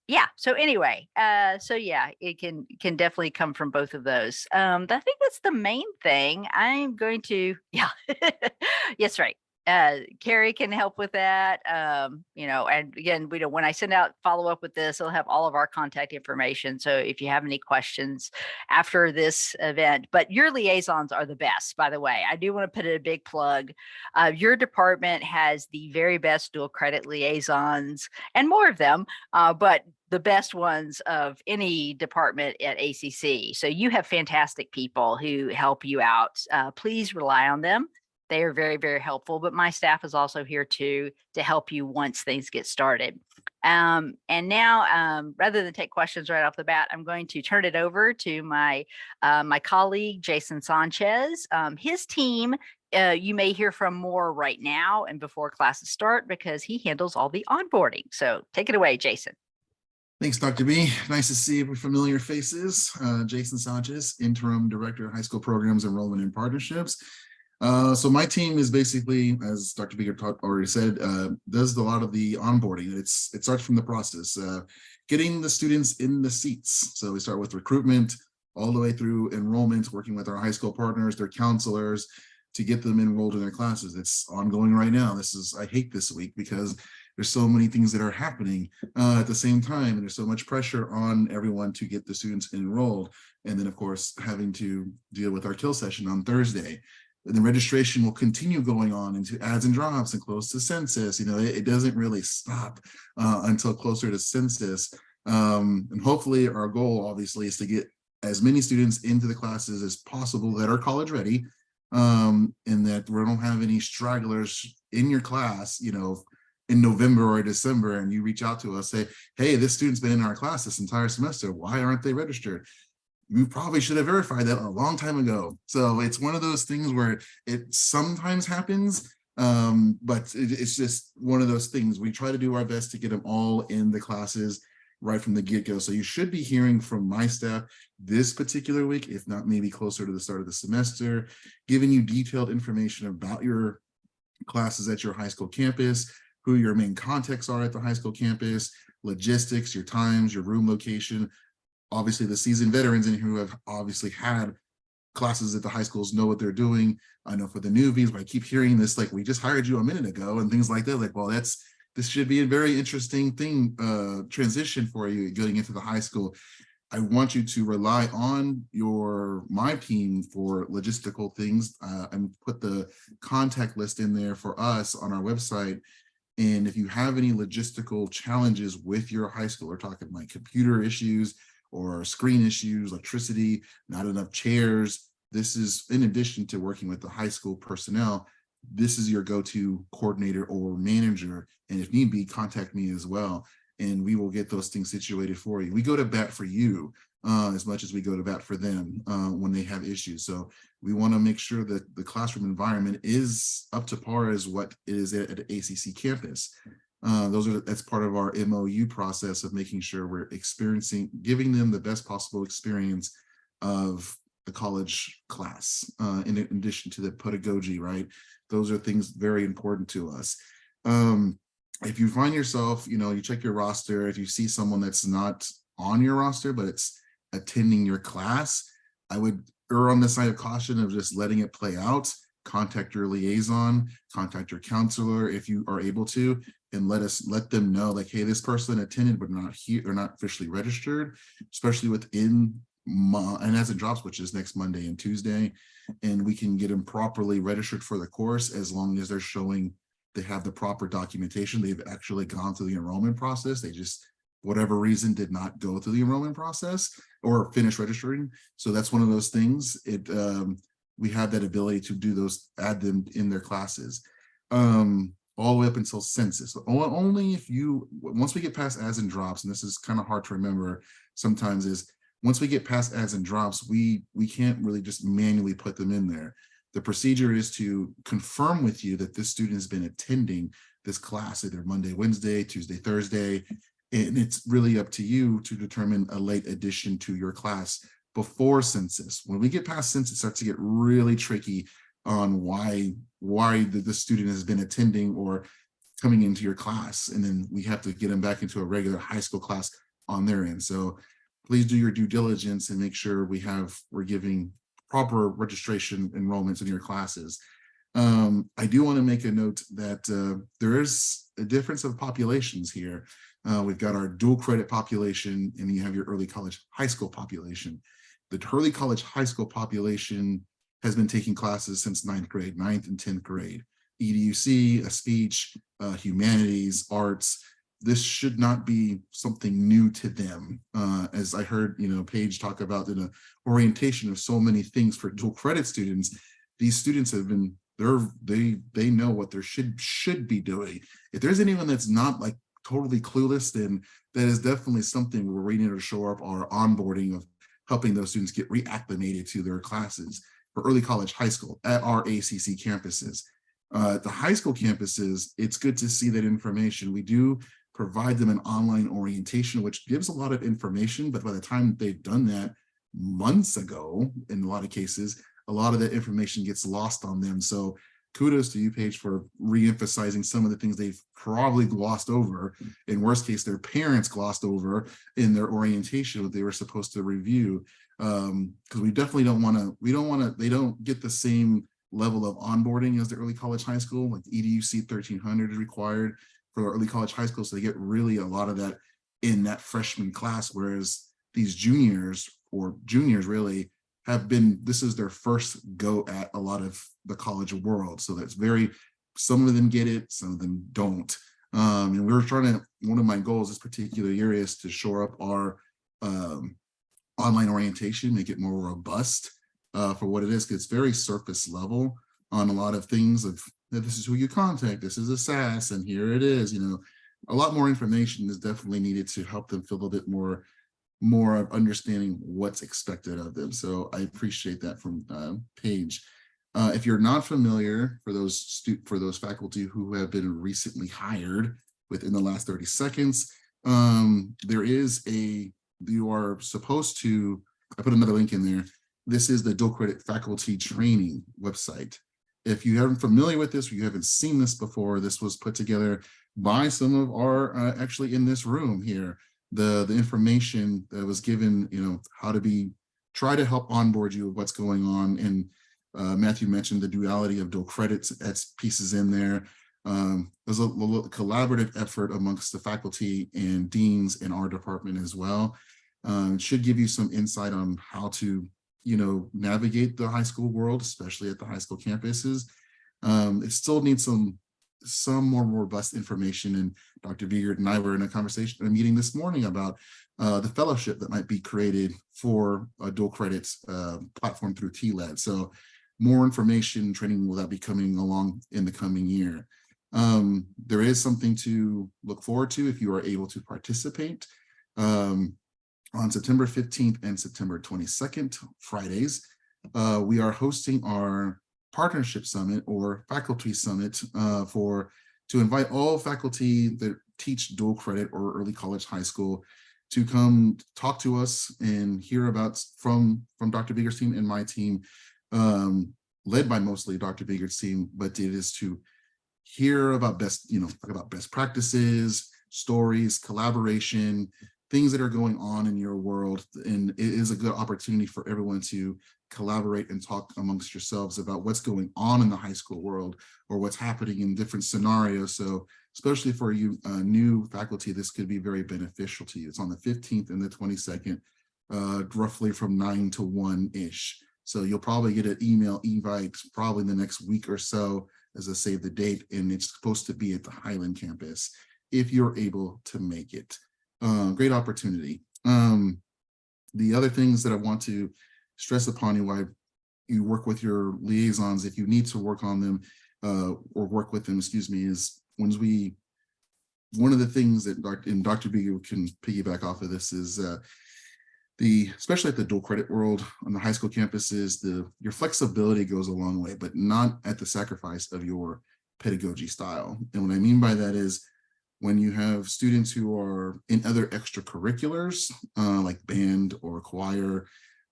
Yeah. So anyway, it can definitely come from both of those. I think that's the main thing. I'm going to, yeah, yes, right. Carrie can help with that. And again, when I send out follow up with this, it'll have all of our contact information. So if you have any questions after this event, but your liaisons are the best, by the way. I do want to put in a big plug. Your department has the very best dual credit liaisons and more of them, but the best ones of any department at ACC. So you have fantastic people who help you out. Please rely on them. They are very, very helpful, but my staff is also here too to help you once things get started. And now, rather than take questions right off the bat, I'm going to turn it over to my colleague, Jason Sanchez. His team, you may hear from more right now and before classes start because he handles all the onboarding. So take it away, Jason. Thanks, Dr. B. Nice to see familiar faces. Jason Sanchez, Interim Director of High School Programs, Enrollment and Partnerships. So my team is basically, as Dr. Beeger already said, does a lot of the onboarding. It starts from the process, getting the students in the seats. So we start with recruitment all the way through enrollment, working with our high school partners, their counselors, to get them enrolled in their classes. It's ongoing right now. I hate this week because there's so many things that are happening at the same time, and there's so much pressure on everyone to get the students enrolled. And then, of course, having to deal with our kill session on Thursday. And the registration will continue going on into adds and drops and close to census. It doesn't really stop until closer to census. And hopefully our goal, obviously, is to get as many students into the classes as possible that are college ready, and that we don't have any stragglers in your class, in November or December, and you reach out to us, say, hey, this student's been in our class this entire semester. Why aren't they registered? You probably should have verified that a long time ago. So it's one of those things where it sometimes happens, but it's just one of those things. We try to do our best to get them all in the classes right from the get-go. So you should be hearing from my staff this particular week, if not maybe closer to the start of the semester, giving you detailed information about your classes at your high school campus, who your main contacts are at the high school campus, logistics, your times, your room location. Obviously, the seasoned veterans in here who have obviously had classes at the high schools know what they're doing. I know for the newbies, but I keep hearing this, like, we just hired you a minute ago and things like that. Like, well, this should be a very interesting transition for you getting into the high school. I want you to rely on my team for logistical things, and put the contact list in there for us on our website. And if you have any logistical challenges with your high school, we're talking like computer issues or screen issues, electricity, not enough chairs. This is in addition to working with the high school personnel. This is your go-to coordinator or manager. And if need be, contact me as well. And we will get those things situated for you. We go to bat for you as much as we go to bat for them when they have issues. So we want to make sure that the classroom environment is up to par as what it is at the ACC campus. That's part of our MOU process of making sure we're giving them the best possible experience of the college class, in addition to the pedagogy, right? Those are things very important to us. If you find yourself, you check your roster, if you see someone that's not on your roster, but it's attending your class, I would err on the side of caution of just letting it play out. Contact your liaison, contact your counselor if you are able to, and let them know, like, hey, this person attended but not here, or not officially registered, especially within and as it drops, which is next Monday and Tuesday, and we can get them properly registered for the course as long as they're showing they have the proper documentation. They've actually gone through the enrollment process. They just, whatever reason, did not go through the enrollment process or finish registering. So that's one of those things. We have that ability to do those, add them in their classes, all the way up until census. Only if once we get past adds and drops, and this is kind of hard to remember sometimes, is once we get past adds and drops, we can't really just manually put them in there. The procedure is to confirm with you that this student has been attending this class either Monday, Wednesday, Tuesday, Thursday, and it's really up to you to determine a late addition to your class before census. When we get past census, it starts to get really tricky on why the student has been attending or coming into your class, and then we have to get them back into a regular high school class on their end. So please do your due diligence and make sure we're giving proper registration enrollments in your classes. I do want to make a note that there is a difference of populations here. We've got our dual credit population, and then you have your early college high school population. The early college high school population has been taking classes since 9th grade, 9th and 10th grade. EDUC, a speech, humanities, arts. This should not be something new to them. As I heard, Paige talk about in an orientation of so many things for dual credit students, these students have been, they know what they should be doing. If there's anyone that's not like totally clueless, then that is definitely something where we need to show up our onboarding of helping those students get reacclimated to their classes for early college high school at our ACC campuses. The high school campuses, it's good to see that information. We do provide them an online orientation, which gives a lot of information, but by the time they've done that months ago, in a lot of cases, a lot of that information gets lost on them. So kudos to you, Paige, for re-emphasizing some of the things they've probably glossed over. In worst case, their parents glossed over in their orientation what they were supposed to review. Because we definitely don't want to, they don't get the same level of onboarding as the early college high school. Like EDUC 1300 is required for early college high school. So they get really a lot of that in that freshman class, whereas these juniors really have been, this is their first go at a lot of the college world. So that's some of them get it, some of them don't. And we're one of my goals this particular year is to shore up our online orientation, make it more robust for what it is, because it's very surface level on a lot of things of this is who you contact, this is a SAS, and here it is. A lot more information is definitely needed to help them feel a bit more of understanding what's expected of them. So I appreciate that from Paige. If you're not familiar, for those faculty who have been recently hired within the last 30 seconds, you are supposed to, I put another link in there. This is the dual credit faculty training website. If you haven't familiar with this, or you haven't seen this before, this was put together by some of our actually in this room here. The information that was given, how to try to help onboard you of what's going on. And Matthew mentioned the duality of dual credits, that's pieces in there. There's a collaborative effort amongst the faculty and deans in our department as well. It should give you some insight on how to navigate the high school world, especially at the high school campuses. It still needs some more robust information, and Dr. Biegert and I were in a meeting this morning about the fellowship that might be created for a dual credits platform through TLAD. So more information, training will be coming along in the coming year. There is something to look forward to if you are able to participate. On September 15th and September 22nd, Fridays, we are hosting our partnership summit or faculty summit to invite all faculty that teach dual credit or early college high school to come talk to us and hear about from Dr. Biegert's team and my team, led by mostly Dr. Biegert's team, but it is to hear about best practices, stories, collaboration, things that are going on in your world. And it is a good opportunity for everyone to collaborate and talk amongst yourselves about what's going on in the high school world or what's happening in different scenarios. So especially for you new faculty, this could be very beneficial to you. It's on the 15th and the 22nd, roughly from 9 to 1-ish. So you'll probably get an email invite probably in the next week or so as I save the date, and it's supposed to be at the Highland campus if you're able to make it. Great opportunity. The other things that I want to stress upon you while you work with your liaisons, if you need to work on them or work with them, is one of the things that Dr. Biegert can piggyback off of this is especially at the dual credit world on the high school campuses, your flexibility goes a long way, but not at the sacrifice of your pedagogy style. And what I mean by that is when you have students who are in other extracurriculars, like band or choir,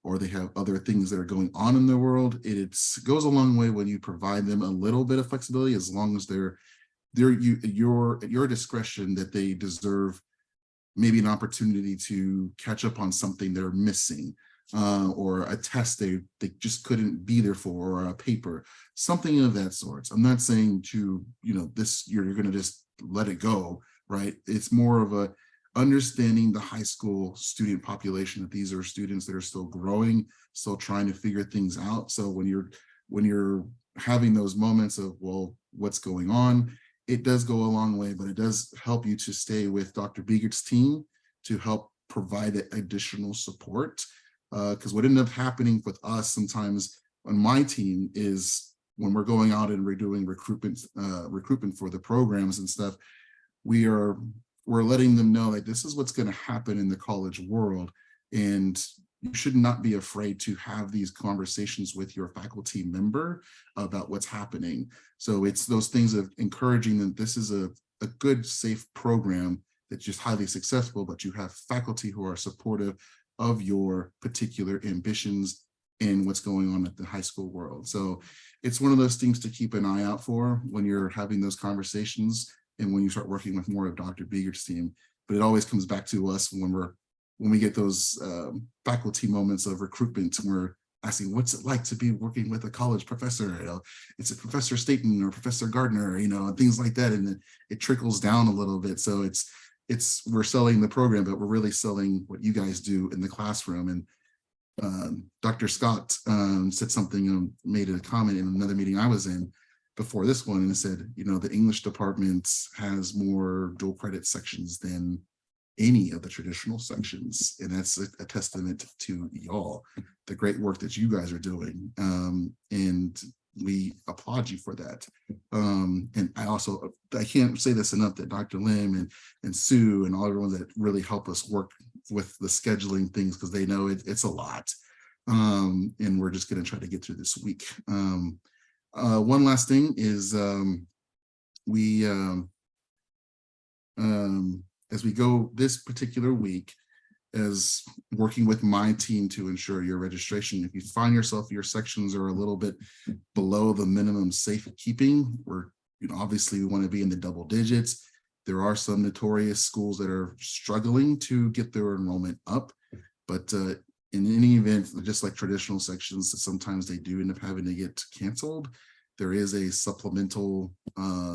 or they have other things that are going on in their world, it goes a long way when you provide them a little bit of flexibility, as long as they're at your discretion that they deserve maybe an opportunity to catch up on something they're missing, or a test they just couldn't be there for, or a paper, something of that sort. I'm not saying to, you're going to just let it go, right? It's more of a understanding the high school student population, that these are students that are still growing, still trying to figure things out. So when you're having those moments of, well, what's going on, it does go a long way, but it does help you to stay with Dr. Biegert's team to help provide that additional support. Because what ended up happening with us sometimes on my team is when we're going out and we're doing recruitment for the programs and stuff, we're letting them know that this is what's going to happen in the college world, and you should not be afraid to have these conversations with your faculty member about what's happening. So it's those things of encouraging that this is a good, safe program that's just highly successful, but you have faculty who are supportive of your particular ambitions and what's going on at the high school world. So it's one of those things to keep an eye out for when you're having those conversations and when you start working with more of Dr. Biegert's team. But it always comes back to us when we get those faculty moments of recruitment, we're asking, what's it like to be working with a college professor? It's a Professor Staten or Professor Gardner, and things like that. And it trickles down a little bit. So we're selling the program, but we're really selling what you guys do in the classroom. And Dr. Scott said something, made a comment in another meeting I was in before this one, and said, the English department has more dual credit sections than any of the traditional sections. And that's a testament to y'all, the great work that you guys are doing. And we applaud you for that. And I can't say this enough, that Dr. Lim and Sue and all everyone that really help us work with the scheduling things, because they know it's a lot. And we're just going to try to get through this week. One last thing is as we go this particular week, as working with my team to ensure your registration, if you find yourself, your sections are a little bit below the minimum safekeeping, obviously we want to be in the double digits. There are some notorious schools that are struggling to get their enrollment up, but in any event, just like traditional sections, that sometimes they do end up having to get canceled. There is a supplemental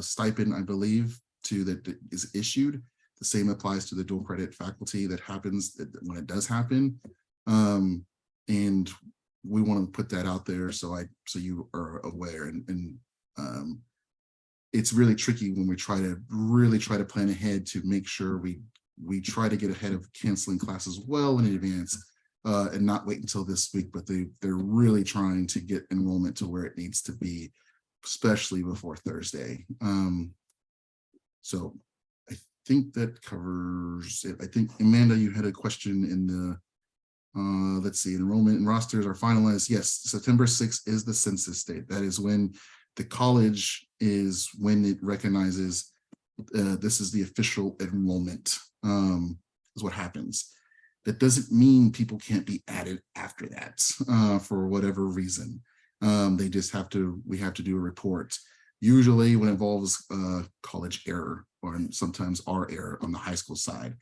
stipend, I believe, that is issued. The same applies to the dual credit faculty that happens when it does happen. And we want to put that out there so you are aware. And it's really tricky when we try to plan ahead to make sure we try to get ahead of canceling classes well in advance, and not wait until this week, but they're really trying to get enrollment to where it needs to be, especially before Thursday. So I think that covers it. I think, Amanda, you had a question in the, let's see, enrollment and rosters are finalized. Yes, September 6th is the census date. That is when the college is, when it recognizes this is the official enrollment, is what happens. That doesn't mean people can't be added after that for whatever reason. They just we have to do a report. Usually when it involves college error, or sometimes our error on the high school side,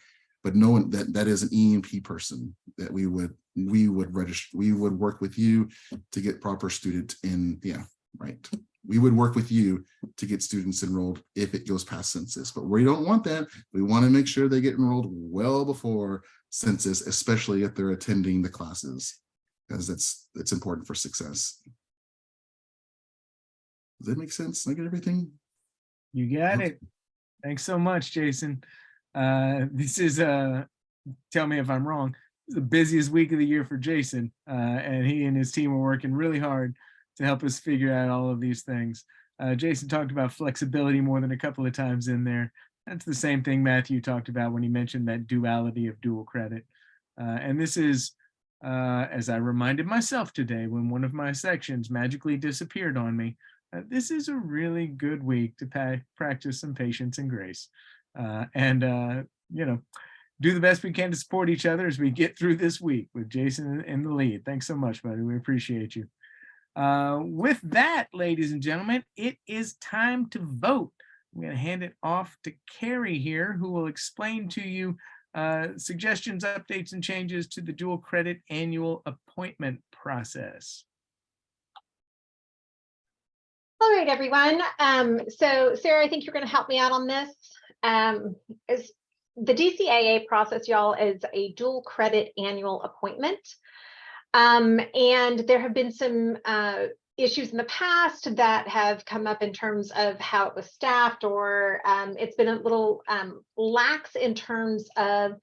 but knowing that is an EMP person that we would register, we would work with you to get proper student in. Yeah, right. We would work with you to get students enrolled if it goes past census, but we don't want that. We want to make sure they get enrolled well before census, especially if they're attending the classes, because it's important for success. Does that make sense? I get everything? You got it. Thanks so much, Jason. This is, tell me if I'm wrong, the busiest week of the year for Jason, and he and his team are working really hard to help us figure out all of these things. Jason talked about flexibility more than a couple of times in there. That's the same thing Matthew talked about when he mentioned that duality of dual credit. And this is as I reminded myself today when one of my sections magically disappeared on me, this is a really good week to practice some patience and grace. You know, do the best we can to support each other as we get through this week with Jason in the lead. Thanks so much, buddy. We appreciate you. With that, ladies and gentlemen, it is time to vote. I'm going to hand it off to Carrie here, who will explain to you suggestions, updates, and changes to the dual credit annual appointment process. All right, everyone. So Sarah, I think you're going to help me out on this. Is the DCAA process, y'all, is a dual credit annual appointment. And there have been some issues in the past that have come up in terms of how it was staffed, or it's been a little lax in terms of,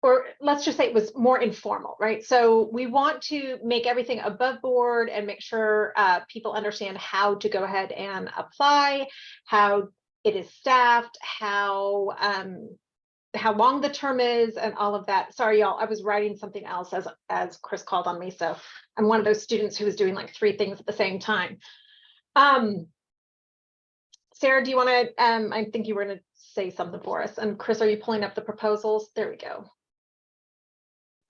or let's just say it was more informal, right? So we want to make everything above board and make sure people understand how to go ahead and apply, how it is staffed, how long the term is, and all of that. Sorry, y'all, I was writing something else as Chris called on me. So I'm one of those students who was doing like 3 things at the same time. Sarah, do you want to, I think you were going to say something for us. And Chris, are you pulling up the proposals? There we go.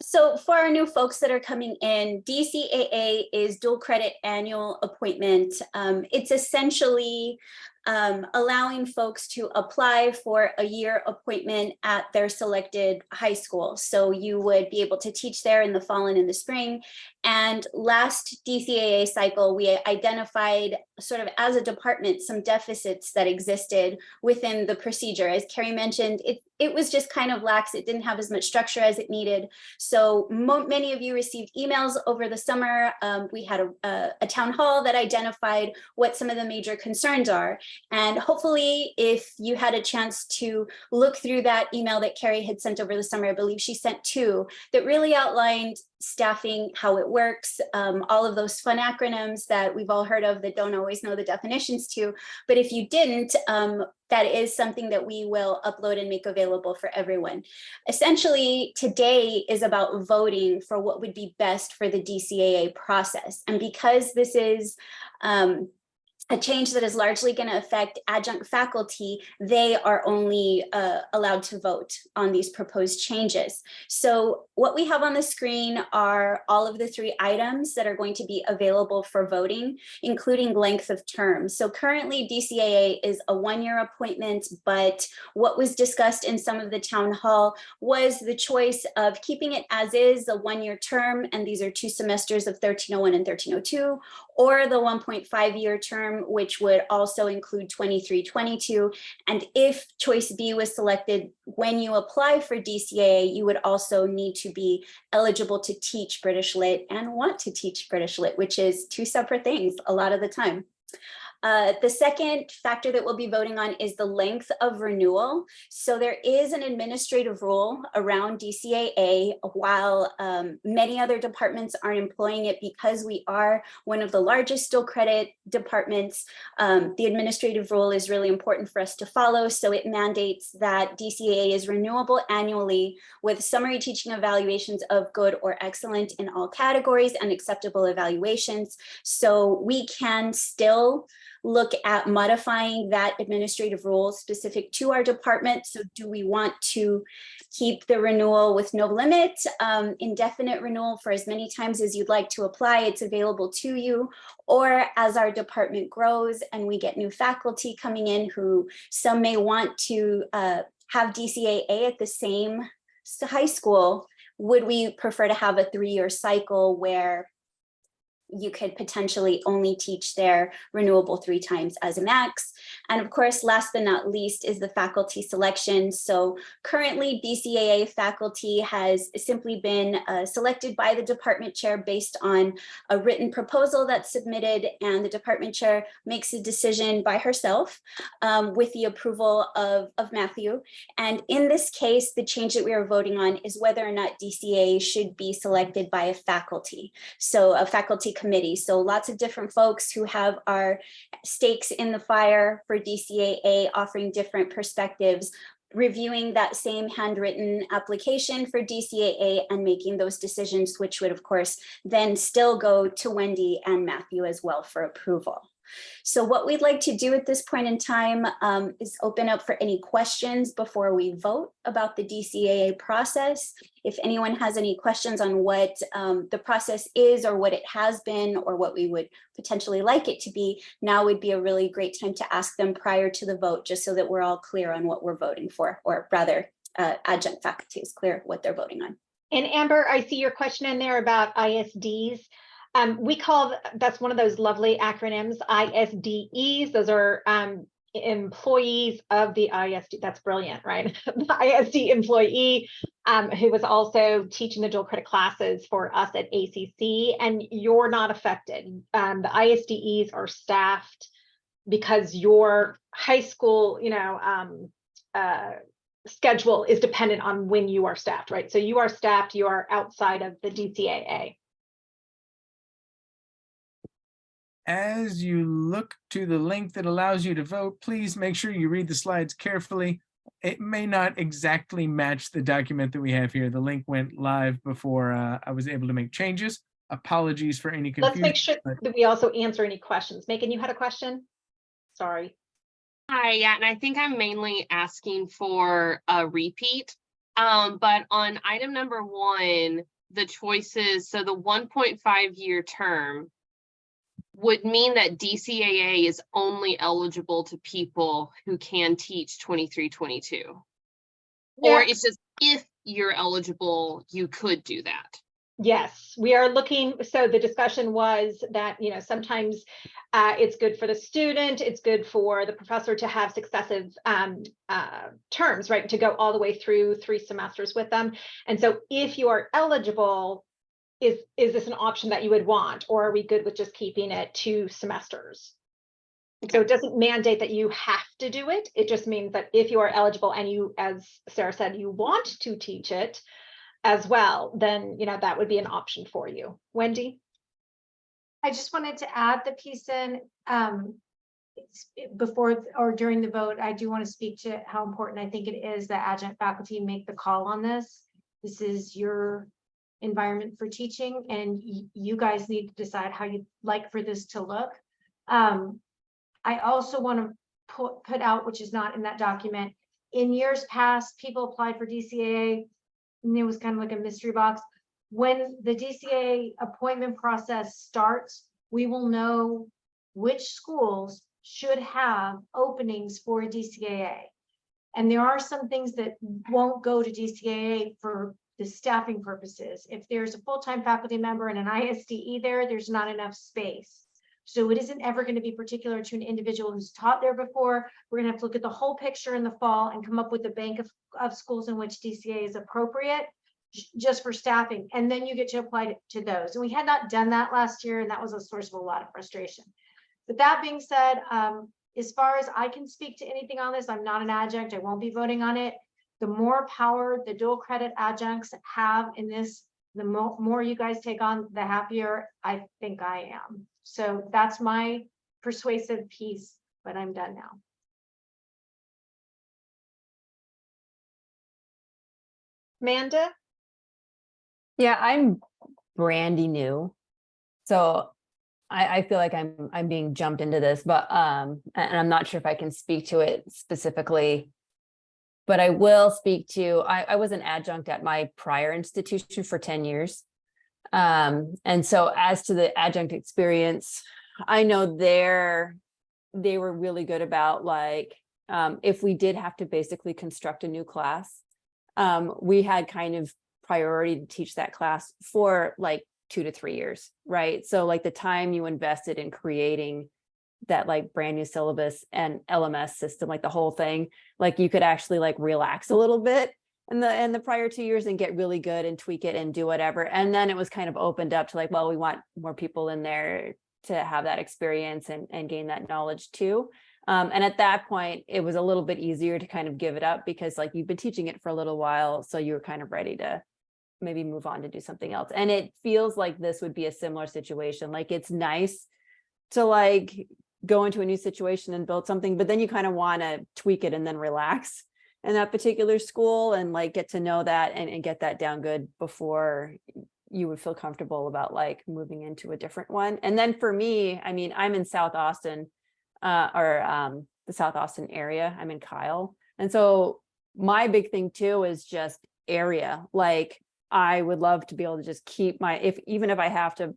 So for our new folks that are coming in, DCAA is dual credit annual appointment. It's essentially allowing folks to apply for a year appointment at their selected high school. So you would be able to teach there in the fall and in the spring. And last DCAA cycle, we identified sort of as a department some deficits that existed within the procedure. As Carrie mentioned, it was just kind of lax. It didn't have as much structure as it needed. So many of you received emails over the summer. We had a town hall that identified what some of the major concerns are. And hopefully, if you had a chance to look through that email that Carrie had sent over the summer, I believe she sent 2, that really outlined staffing, how it works, all of those fun acronyms that we've all heard of that don't always know the definitions to. But if you didn't, that is something that we will upload and make available for everyone. Essentially, today is about voting for what would be best for the DCAA process. And because this is a change that is largely going to affect adjunct faculty, they are only allowed to vote on these proposed changes. So what we have on the screen are all of the 3 items that are going to be available for voting, including length of term. So currently DCAA is a 1-year appointment, but what was discussed in some of the town hall was the choice of keeping it as is, a 1-year term, and these are 2 semesters of 1301 and 1302, or the 1.5-year term, which would also include 23-22. And if choice B was selected, when you apply for DCAA, you would also need to be eligible to teach British Lit and want to teach British Lit, which is 2 separate things a lot of the time. The second factor that we'll be voting on is the length of renewal. So there is an administrative rule around DCAA, while many other departments aren't employing it because we are one of the largest dual credit departments. The administrative rule is really important for us to follow. So it mandates that DCAA is renewable annually with summary teaching evaluations of good or excellent in all categories and acceptable evaluations. So we can still look at modifying that administrative rule specific to our department. So do we want to keep the renewal with no limit, indefinite renewal for as many times as you'd like to apply? It's available to you. Or as our department grows and we get new faculty coming in who some may want to have DCAA at the same high school, would we prefer to have a 3-year cycle where you could potentially only teach there renewable 3 times as a max? And of course, last but not least is the faculty selection. So currently DCAA faculty has simply been selected by the department chair based on a written proposal that's submitted, and the department chair makes a decision by herself with the approval of Matthew. And in this case, the change that we are voting on is whether or not DCAA should be selected by a faculty. So a faculty committee. So lots of different folks who have our stakes in the fire for DCAA, offering different perspectives. reviewing that same handwritten application for DCAA and making those decisions, which would of course then still go to Wendy and Matthew as well for approval. So what we'd like to do at this point in time is open up for any questions before we vote about the DCAA process. If anyone has any questions on what the process is or what it has been or what we would potentially like it to be, now would be a really great time to ask them prior to the vote, just so that we're all clear on what we're voting for, or rather adjunct faculty is clear what they're voting on. And Amber, I see your question in there about ISDs. We call, that's one of those lovely acronyms, ISDEs. Those are employees of the ISD. That's brilliant, right? The ISD employee who was also teaching the dual credit classes for us at ACC, and you're not affected. The ISDEs are staffed because your high school, schedule is dependent on when you are staffed, right? So you are staffed, you are outside of the DCAA. As you look to the link that allows you to vote, please make sure you read the slides carefully. It may not exactly match the document that we have here. The link went live before I was able to make changes. Apologies for any confusion. Let's make sure that we also answer any questions. Megan, you had a question? Sorry. Hi, yeah, and I think I'm mainly asking for a repeat. But on item number 1, the choices, so the 1.5-year term would mean that DCAA is only eligible to people who can teach 23-22. Yeah. Or it's just if you're eligible, you could do that. Yes, we are looking. So the discussion was that, sometimes it's good for the student, it's good for the professor to have successive terms, right? To go all the way through 3 semesters with them. And so if you are eligible, is this an option that you would want, or are we good with just keeping it 2 semesters? So it doesn't mandate that you have to do it. It just means that if you are eligible and you, as Sarah said, you want to teach it as well, then, that would be an option for you. Wendy? I just wanted to add the piece in before or during the vote. I do want to speak to how important I think it is that adjunct faculty make the call on this. This is your environment for teaching, and you guys need to decide how you'd like for this to look. I also want to put out, which is not in that document, in years past, people applied for DCAA, and it was kind of like a mystery box. When the DCAA appointment process starts, we will know which schools should have openings for DCAA. And there are some things that won't go to DCAA for the staffing purposes. If there's a full-time faculty member and an ISDE there's not enough space. So it isn't ever going to be particular to an individual who's taught there before. We're going to have to look at the whole picture in the fall and come up with a bank of schools in which DCAA is appropriate just for staffing. And then you get to apply to those. And we had not done that last year, and that was a source of a lot of frustration. But that being said, as far as I can speak to anything on this, I'm not an adjunct. I won't be voting on it. The more power the dual credit adjuncts have in this, the more you guys take on, the happier I think I am. So that's my persuasive piece, but I'm done now. Amanda? Yeah, I'm brandy new, so I feel like I'm being jumped into this, but and I'm not sure if I can speak to it specifically. But I will speak to, I was an adjunct at my prior institution for 10 years. And so as to the adjunct experience, I know they were really good about if we did have to basically construct a new class, we had kind of priority to teach that class for 2 to 3 years, right? So the time you invested in creating that brand new syllabus and LMS system, the whole thing, you could actually relax a little bit in the prior 2 years and get really good and tweak it and do whatever. And then it was kind of opened up to well, we want more people in there to have that experience and gain that knowledge too. And at that point, it was a little bit easier to kind of give it up because you've been teaching it for a little while. So you were kind of ready to maybe move on to do something else. And it feels like this would be a similar situation. It's nice to go into a new situation and build something, but then you kind of want to tweak it and then relax in that particular school and like get to know that and get that down good before you would feel comfortable about like moving into a different one. And then for me, I mean, I'm in South Austin, the South Austin area. I'm in Kyle. And so my big thing too is just area. Like I would love to be able to just keep even if I have to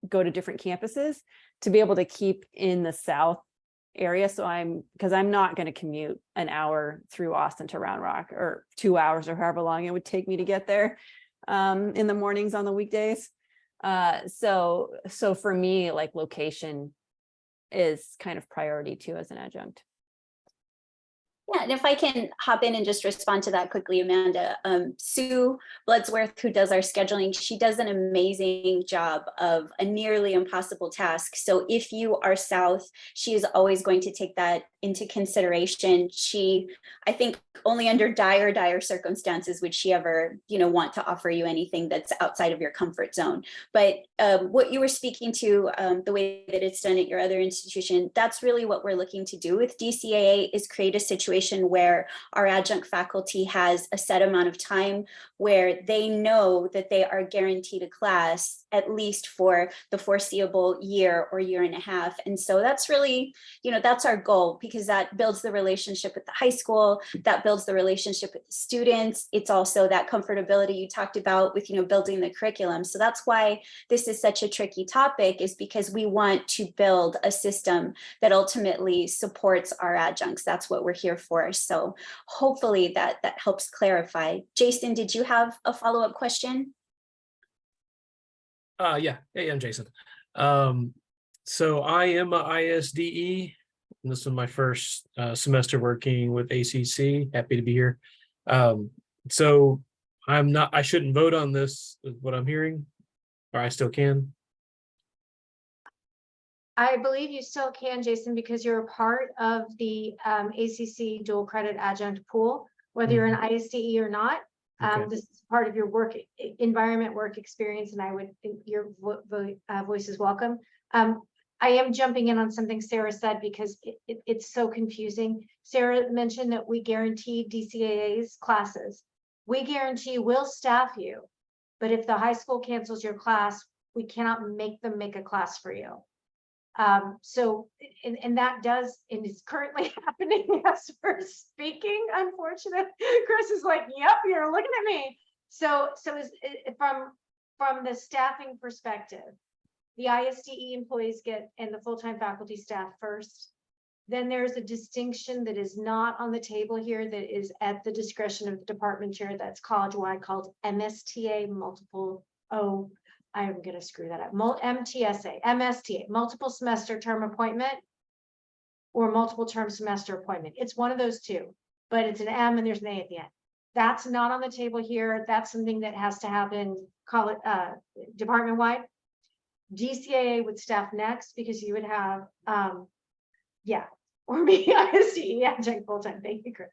go to different campuses, to be able to keep in the South area. So because I'm not going to commute an hour through Austin to Round Rock, or 2 hours or however long it would take me to get there in the mornings on the weekdays. So for me, like location is kind of priority too as an adjunct. Yeah, and if I can hop in and just respond to that quickly, Amanda, Sue Bloodsworth, who does our scheduling, she does an amazing job of a nearly impossible task. So if you are south, she is always going to take that into consideration. I think only under dire circumstances would she ever, want to offer you anything that's outside of your comfort zone. But what you were speaking to, the way that it's done at your other institution, that's really what we're looking to do with DCAA, is create a situation where our adjunct faculty has a set amount of time where they know that they are guaranteed a class at least for the foreseeable year or year and a half. And so that's really, that's our goal, because that builds the relationship with the high school, that builds the relationship with the students. It's also that comfortability you talked about with, building the curriculum. So that's why this is such a tricky topic, is because we want to build a system that ultimately supports our adjuncts. That's what we're here for. So hopefully that helps clarify. Jason, did you have a follow-up question? Yeah. Hey, I'm Jason. So I am a ISDE. And this is my first semester working with ACC. Happy to be here. So I shouldn't vote on this, is what I'm hearing, or I still can. I believe you still can, Jason, because you're a part of the ACC dual credit adjunct pool, whether you're an ISDE or not. Okay. This is part of your work environment, work experience, and I would think your voice is welcome. I am jumping in on something Sarah said because it's so confusing. Sarah mentioned that we guarantee DCAA's classes. We guarantee we'll staff you, but if the high school cancels your class, we cannot make them make a class for you. So that does, and is currently happening as we're speaking, unfortunately. Chris is like, yep, you're looking at me. So from the staffing perspective, the ISDE employees and the full-time faculty staff first. Then there's a distinction that is not on the table here that is at the discretion of the department chair. That's college-wide, called MSTA, I'm going to screw that up. MSTA, multiple semester term appointment, or multiple term semester appointment. It's one of those two, but it's an M and there's an A at the end. That's not on the table here. That's something that has to happen, call it department-wide. DCAA would staff next, because you would have, or maybe ISDE adjunct full-time. Thank you, Chris.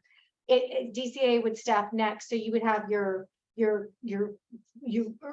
DCAA would staff next, so you would have you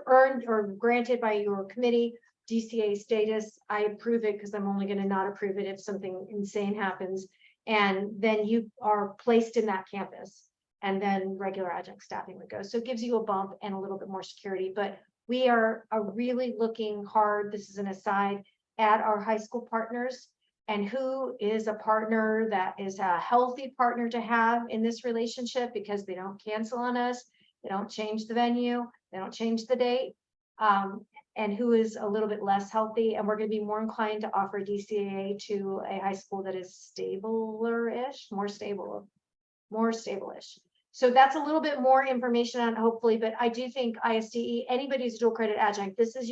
earned or granted by your committee DCA status. I approve it because I'm only going to not approve it if something insane happens, and then you are placed in that campus, and then regular adjunct staffing would go. So it gives you a bump and a little bit more security. But we are really looking hard, this is an aside, at our high school partners and who is a partner that is a healthy partner to have in this relationship, because they don't cancel on us, they don't change the venue, they don't change the date, and who is a little bit less healthy. And we're going to be more inclined to offer DCAA to a high school that is stabler-ish, more stable-ish. So that's a little bit more information on, hopefully, but I do think ISDE, anybody who's dual credit adjunct, this is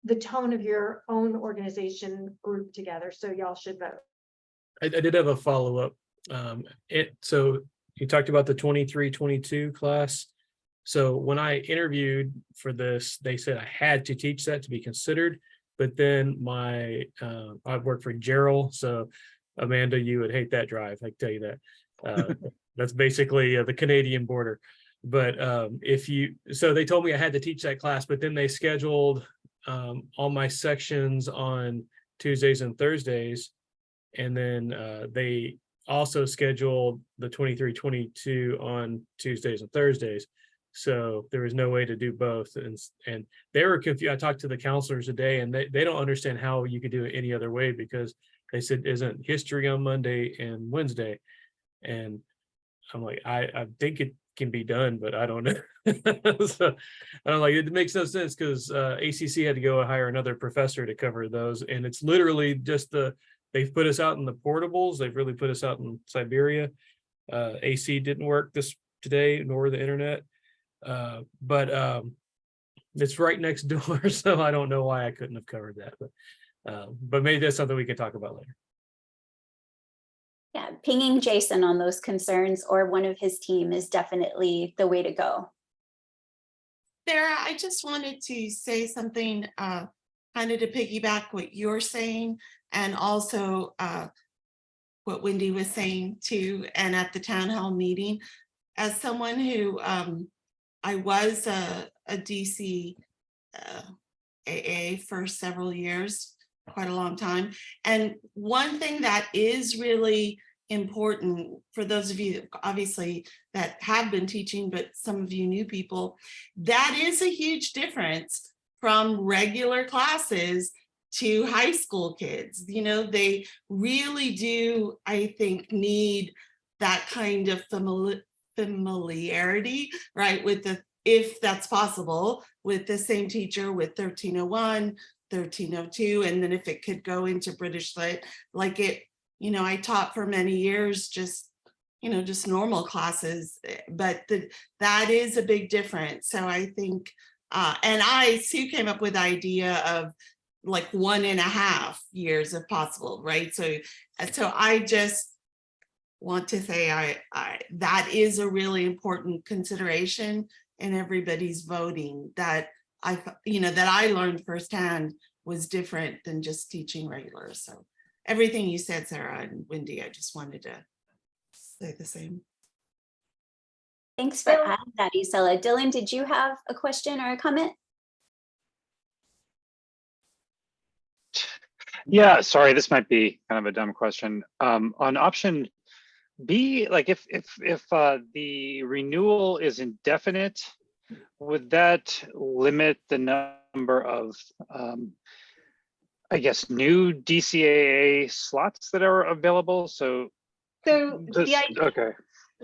the tone of your own organization group together. So y'all should vote. I did have a follow-up. So you talked about the 23-22 class. So when I interviewed for this, they said I had to teach that to be considered. But then I've worked for Gerald. So Amanda, you would hate that drive. I can tell you that. That's basically the Canadian border. But so they told me I had to teach that class, but then they scheduled all my sections on Tuesdays and Thursdays. And then they also scheduled the 23-22 on Tuesdays and Thursdays. So there was no way to do both. And they were confused. I talked to the counselors today and they don't understand how you could do it any other way, because they said, isn't history on Monday and Wednesday? And I'm like, I think it can be done, but I don't know. So I'm like, it makes no sense, because ACC had to go hire another professor to cover those. And it's literally just they've put us out in the portables. They've really put us out in Siberia. AC didn't work today, nor the internet. But it's right next door. So I don't know why I couldn't have covered that, but maybe that's something we can talk about later. Yeah, pinging Jason on those concerns or one of his team is definitely the way to go. Sarah, I just wanted to say something kind of to piggyback what you're saying, and also what Wendy was saying too, and at the town hall meeting. As someone who I was a DC AA for several years, quite a long time. And one thing that is really important for those of you obviously that have been teaching, but some of you new people, that is a huge difference from regular classes to high school kids. You know, they really do, I think, need that kind of familiarity, right, with the, if that's possible, with the same teacher with 1301, 1302, and then if it could go into British Lit, like it, you know, I taught for many years, just, you know, just normal classes, but that is a big difference. So I think, and Sue came up with the idea of like 1.5 years if possible, right? So I just want to say that is a really important consideration in everybody's voting, that that I learned firsthand was different than just teaching regular. So everything you said, Sarah and Wendy, I just wanted to say the same. Thanks for adding that, Isela. Dylan, did you have a question or a comment? Yeah, sorry, this might be kind of a dumb question. On option B, like if the renewal is indefinite, would that limit the number of, I guess, new DCAA slots that are available? So the idea, okay.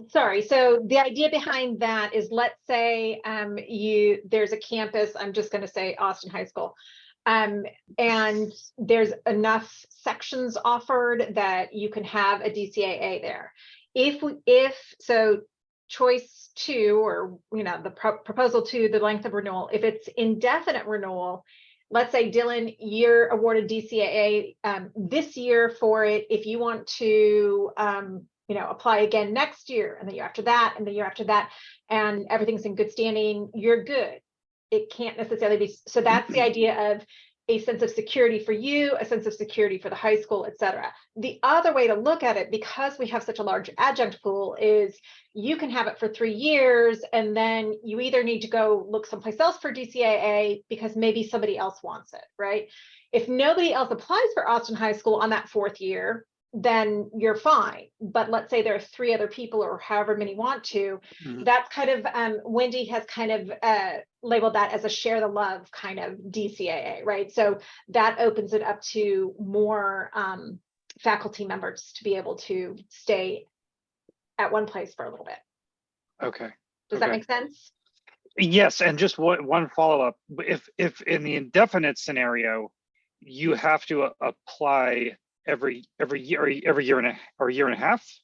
Sorry, so the idea behind that is, let's say there's a campus, I'm just going to say Austin High School, and there's enough sections offered that you can have a DCAA there. If so, choice 2, or the proposal 2, the length of renewal, if it's indefinite renewal, let's say, Dylan, you're awarded DCAA this year for it. If you want to apply again next year, and the year after that, and the year after that, and everything's in good standing, you're good. It can't necessarily be. So that's the idea of a sense of security for you, a sense of security for the high school, et cetera. The other way to look at it, because we have such a large adjunct pool, is you can have it for 3 years, and then you either need to go look someplace else for DCAA because maybe somebody else wants it, right? If nobody else applies for Austin High School on that 4th year, then you're fine. But let's say there are 3 other people, or however many want to, that's kind of, Wendy has kind of labeled that as a share the love kind of DCAA, right? So that opens it up to more faculty members to be able to stay at one place for a little bit. Okay. Does that make sense? Yes, and just one follow-up. If in the indefinite scenario, you have to apply every year or year and a half.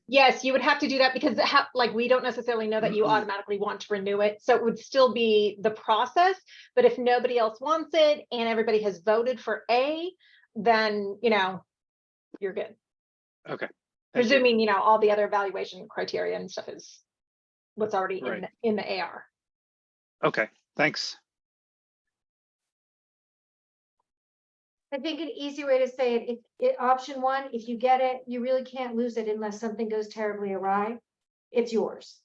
Yes, you would have to do that, because we don't necessarily know that you automatically want to renew it. So it would still be the process, but if nobody else wants it and everybody has voted for A, then you're good. Okay. Presuming all the other evaluation criteria and stuff is what's already in the AR. Okay, thanks. I think an easy way to say it, option 1, if you get it, you really can't lose it unless something goes terribly awry. It's yours.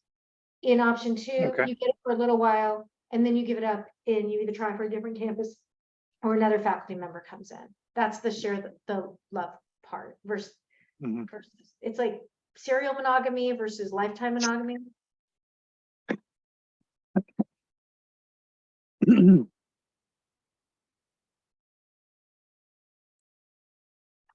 In option 2, you get it for a little while, and then you give it up, and you either try for a different campus or another faculty member comes in. That's the share the love part versus Mhm. It's like serial monogamy versus lifetime monogamy.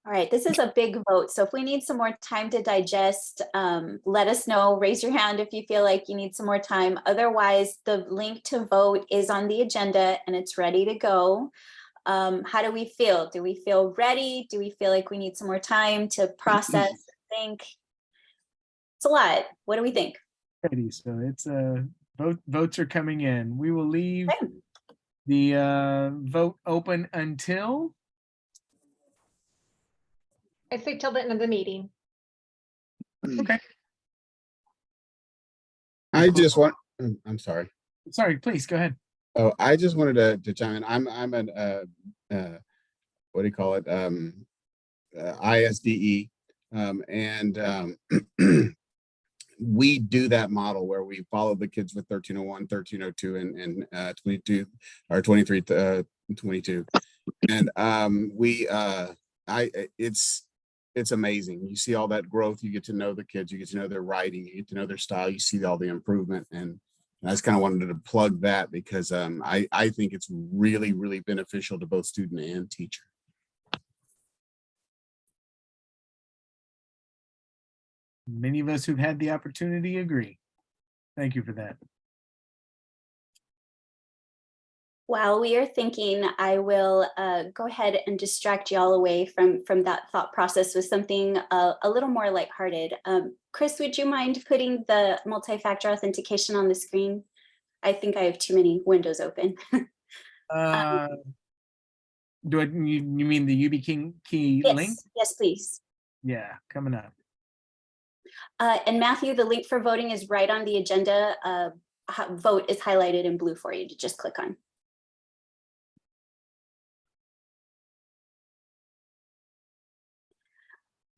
All right, this is a big vote. So if we need some more time to digest, let us know. Raise your hand if you feel like you need some more time. Otherwise, the link to vote is on the agenda and it's ready to go. How do we feel? Do we feel ready? Do we feel like we need some more time to process, think? It's a lot. What do we think? Ready, so it's votes are coming in. We will leave the vote open until I say till the end of the meeting. okay. I just want, I'm sorry. Sorry, please go ahead. Oh, I just wanted to chime in. I'm an what do you call it? ISDE. We do that model where we follow the kids with 1301, 1302, and 22 or 23, 22. And it's amazing. You see all that growth. You get to know the kids. You get to know their writing. You get to know their style. You see all the improvement. And I just kind of wanted to plug that because I think it's really, really beneficial to both student and teacher. Many of us who've had the opportunity agree. Thank you for that. While we are thinking, I will go ahead and distract y'all away from that thought process with something a little more lighthearted. Chris, would you mind putting the multi-factor authentication on the screen? I think I have too many windows open. You mean the YubiKey Yes, link? yes, please. Yeah, coming up. And Matthew, the link for voting is right on the agenda. Vote is highlighted in blue for you to just click on.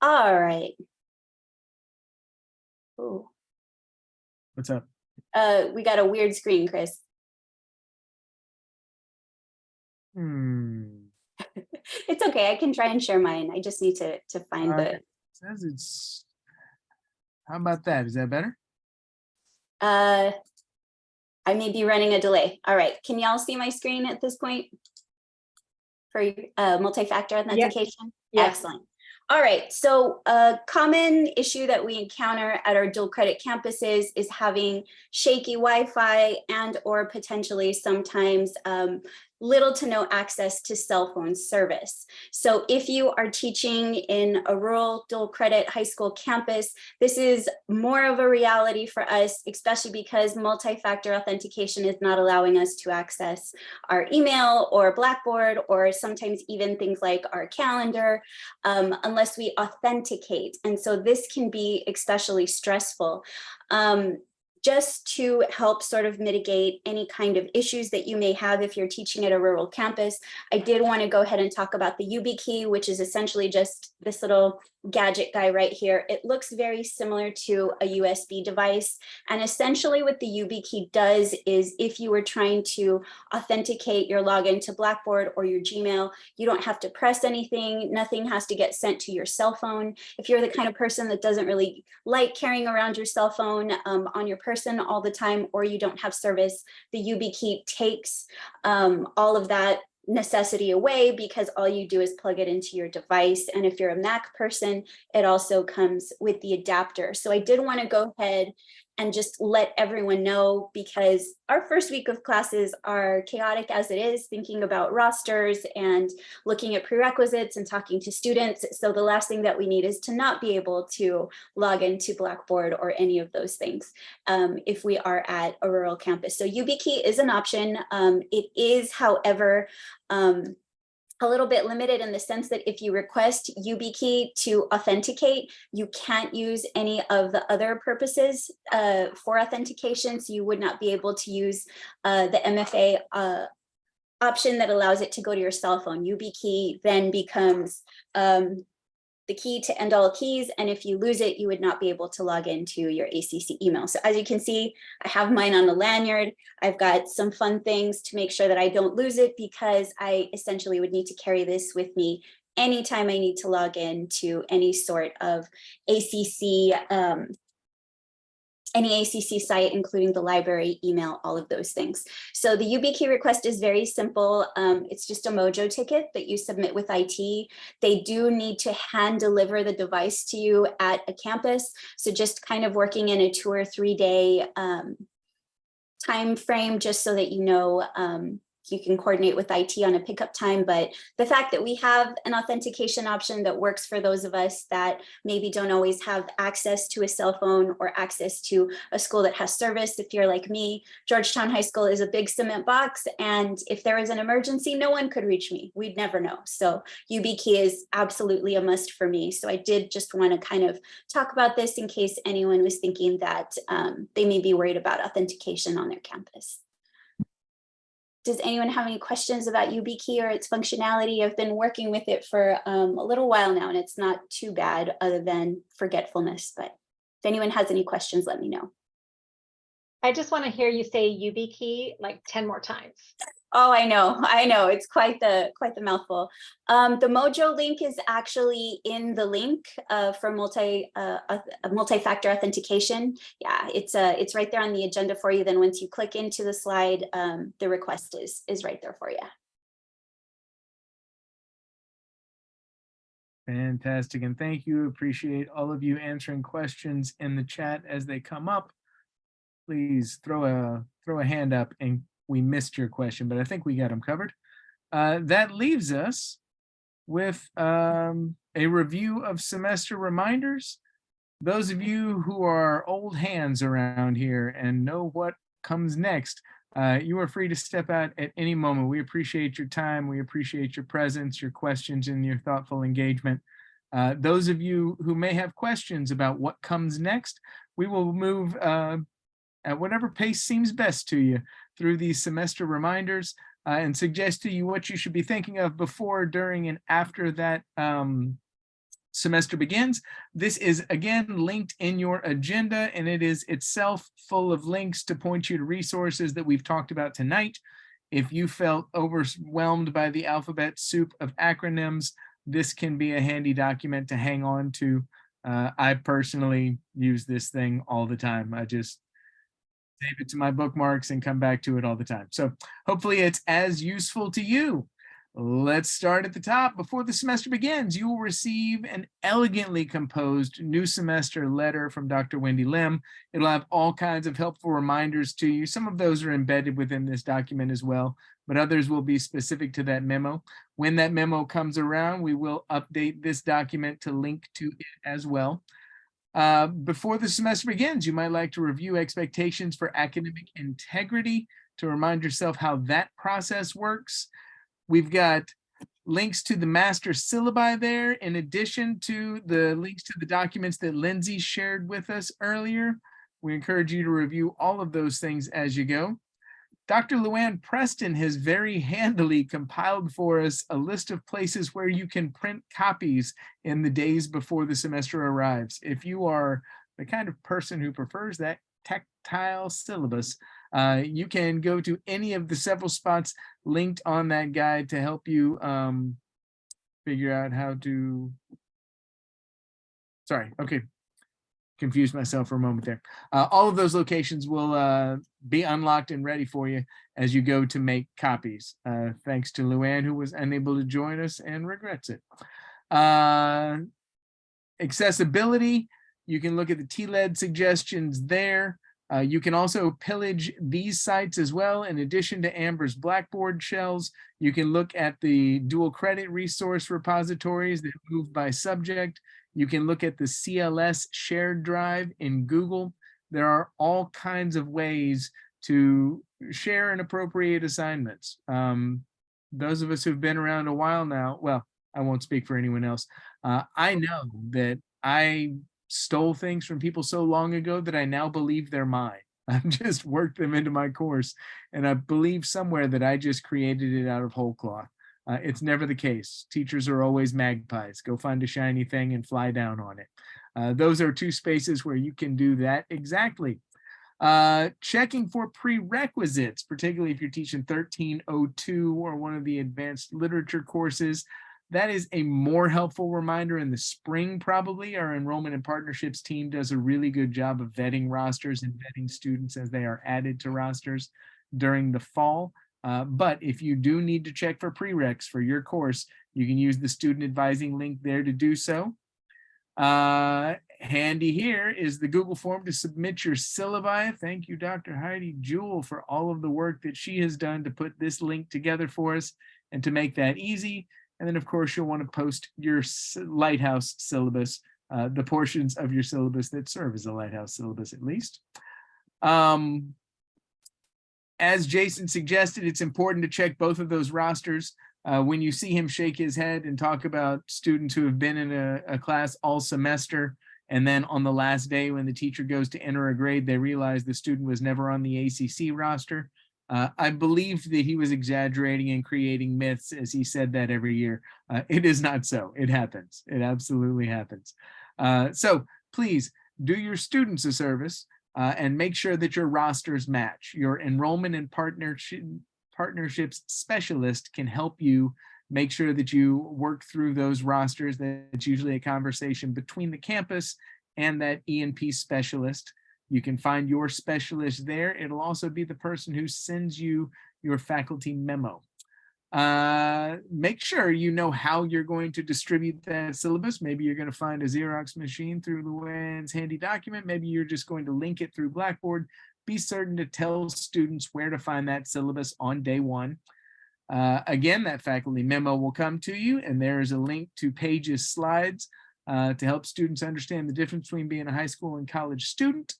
All right. Ooh. What's up? We got a weird screen, Chris. It's okay. I can try and share mine. I just need to find the. Says it's. How about that? Is that better? I may be running a delay. All right. Can y'all see my screen at this point for multi-factor authentication? Yes. Excellent. All right, so a common issue that we encounter at our dual credit campuses is having shaky Wi-Fi and or potentially sometimes little to no access to cell phone service. So if you are teaching in a rural dual credit high school campus, this is more of a reality for us, especially because multi-factor authentication is not allowing us to access our email or Blackboard or sometimes even things like our calendar unless we authenticate. And so this can be especially stressful. Just to help sort of mitigate any kind of issues that you may have if you're teaching at a rural campus, I did want to go ahead and talk about the YubiKey, which is essentially just this little gadget guy right here. It looks very similar to a USB device. And essentially what the YubiKey does is if you were trying to authenticate your login to Blackboard or your Gmail, you don't have to press anything. Nothing has to get sent to your cell phone. If you're the kind of person that doesn't really like carrying around your cell phone on your person all the time, or you don't have service, the YubiKey takes all of that necessity away because all you do is plug it into your device. And if you're a Mac person, it also comes with the adapter. So I did want to go ahead and just let everyone know, because our first week of classes are chaotic as it is, thinking about rosters and looking at prerequisites and talking to students. So the last thing that we need is to not be able to log into Blackboard or any of those things if we are at a rural campus. So YubiKey is an option. It is, however, a little bit limited in the sense that if you request YubiKey to authenticate, you can't use any of the other purposes for authentication. So you would not be able to use the MFA option that allows it to go to your cell phone. YubiKey then becomes the key to end all keys. And if you lose it, you would not be able to log into your ACC email. So as you can see, I have mine on the lanyard. I've got some fun things to make sure that I don't lose it because I essentially would need to carry this with me anytime I need to log in to any sort of ACC, any ACC site, including the library, email, all of those things. So the YubiKey request is very simple. It's just a Mojo ticket that you submit with IT. They do need to hand deliver the device to you at a campus. So just kind of working in a 2 or 3 day time frame, just so that you know you can coordinate with IT on a pickup time. But the fact that we have an authentication option that works for those of us that maybe don't always have access to a cell phone or access to a school that has service. If you're like me, Georgetown High School is a big cement box, and if there was an emergency, no one could reach me. We'd never know. So YubiKey is absolutely a must for me. So I did just want to kind of talk about this in case anyone was thinking that they may be worried about authentication on their campus. Does anyone have any questions about YubiKey or its functionality? I've been working with it for a little while now, and it's not too bad other than forgetfulness. But if anyone has any questions, let me know. I just want to hear you say YubiKey like 10 more times. Oh, I know. It's quite the mouthful. The Mojo link is actually in the link for multi-factor authentication. Yeah, it's right there on the agenda for you. Then once you click into the slide, the request is right there for you. Fantastic, and thank you. Appreciate all of you answering questions in the chat as they come up. Please throw a hand up, and we missed your question, but I think we got them covered. That leaves us with a review of semester reminders. Those of you who are old hands around here and know what comes next, you are free to step out at any moment. We appreciate your time. We appreciate your presence, your questions, and your thoughtful engagement. Those of you who may have questions about what comes next, we will move at whatever pace seems best to you through these semester reminders and suggest to you what you should be thinking of before, during, and after that semester begins. This is again linked in your agenda, and it is itself full of links to point you to resources that we've talked about tonight. If you felt overwhelmed by the alphabet soup of acronyms, this can be a handy document to hang on to. I personally use this thing all the time. I just save it to my bookmarks and come back to it all the time. So hopefully it's as useful to you. Let's start at the top. Before the semester begins, you will receive an elegantly composed new semester letter from Dr. Wendy Lim. It'll have all kinds of helpful reminders to you. Some of those are embedded within this document as well, but others will be specific to that memo. When that memo comes around, we will update this document to link to it as well. Before the semester begins, you might like to review expectations for academic integrity to remind yourself how that process works. We've got links to the master syllabi there, in addition to the links to the documents that Lindsay shared with us earlier. We encourage you to review all of those things as you go. Dr. Luann Preston has very handily compiled for us a list of places where you can print copies in the days before the semester arrives. If you are the kind of person who prefers that tactile syllabus, you can go to any of the several spots linked on that guide to help you figure out how to, confused myself for a moment there. All of those locations will be unlocked and ready for you as you go to make copies. Thanks to Luann, who was unable to join us and regrets it. Accessibility, you can look at the TLED suggestions there. You can also pillage these sites as well. In addition to Amber's Blackboard shells, you can look at the dual credit resource repositories that move by subject. You can look at the CLS shared drive in Google. There are all kinds of ways to share and appropriate assignments. Those of us who've been around a while now, well, I won't speak for anyone else. I know that I stole things from people so long ago that I now believe they're mine. I've just worked them into my course, and I believe somewhere that I just created it out of whole cloth. It's never the case. Teachers are always magpies. Go find a shiny thing and fly down on it. Those are two spaces where you can do that exactly. Checking for prerequisites, particularly if you're teaching 1302 or one of the advanced literature courses. That is a more helpful reminder in the spring, probably. Our enrollment and partnerships team does a really good job of vetting rosters and vetting students as they are added to rosters during the fall. But if you do need to check for prereqs for your course, you can use the student advising link there to do so. Handy here is the Google form to submit your syllabi. Thank you, Dr. Heidi Jewell, for all of the work that she has done to put this link together for us and to make that easy. And then, of course, you'll want to post your Lighthouse syllabus, the portions of your syllabus that serve as a Lighthouse syllabus, at least. As Jason suggested, it's important to check both of those rosters. When you see him shake his head and talk about students who have been in a class all semester, and then on the last day when the teacher goes to enter a grade, they realize the student was never on the ACC roster. I believe that he was exaggerating and creating myths as he said that every year. It is not so. It happens. It absolutely happens. So please do your students a service and make sure that your rosters match. Your enrollment and partnerships specialist can help you make sure that you work through those rosters. That's usually a conversation between the campus and that E&P specialist. You can find your specialist there. It'll also be the person who sends you your faculty memo. Make sure you know how you're going to distribute that syllabus. Maybe you're going to find a Xerox machine through Luann's handy document. Maybe you're just going to link it through Blackboard. Be certain to tell students where to find that syllabus on day one. Again, that faculty memo will come to you, and there is a link to Paige's slides to help students understand the difference between being a high school and college student.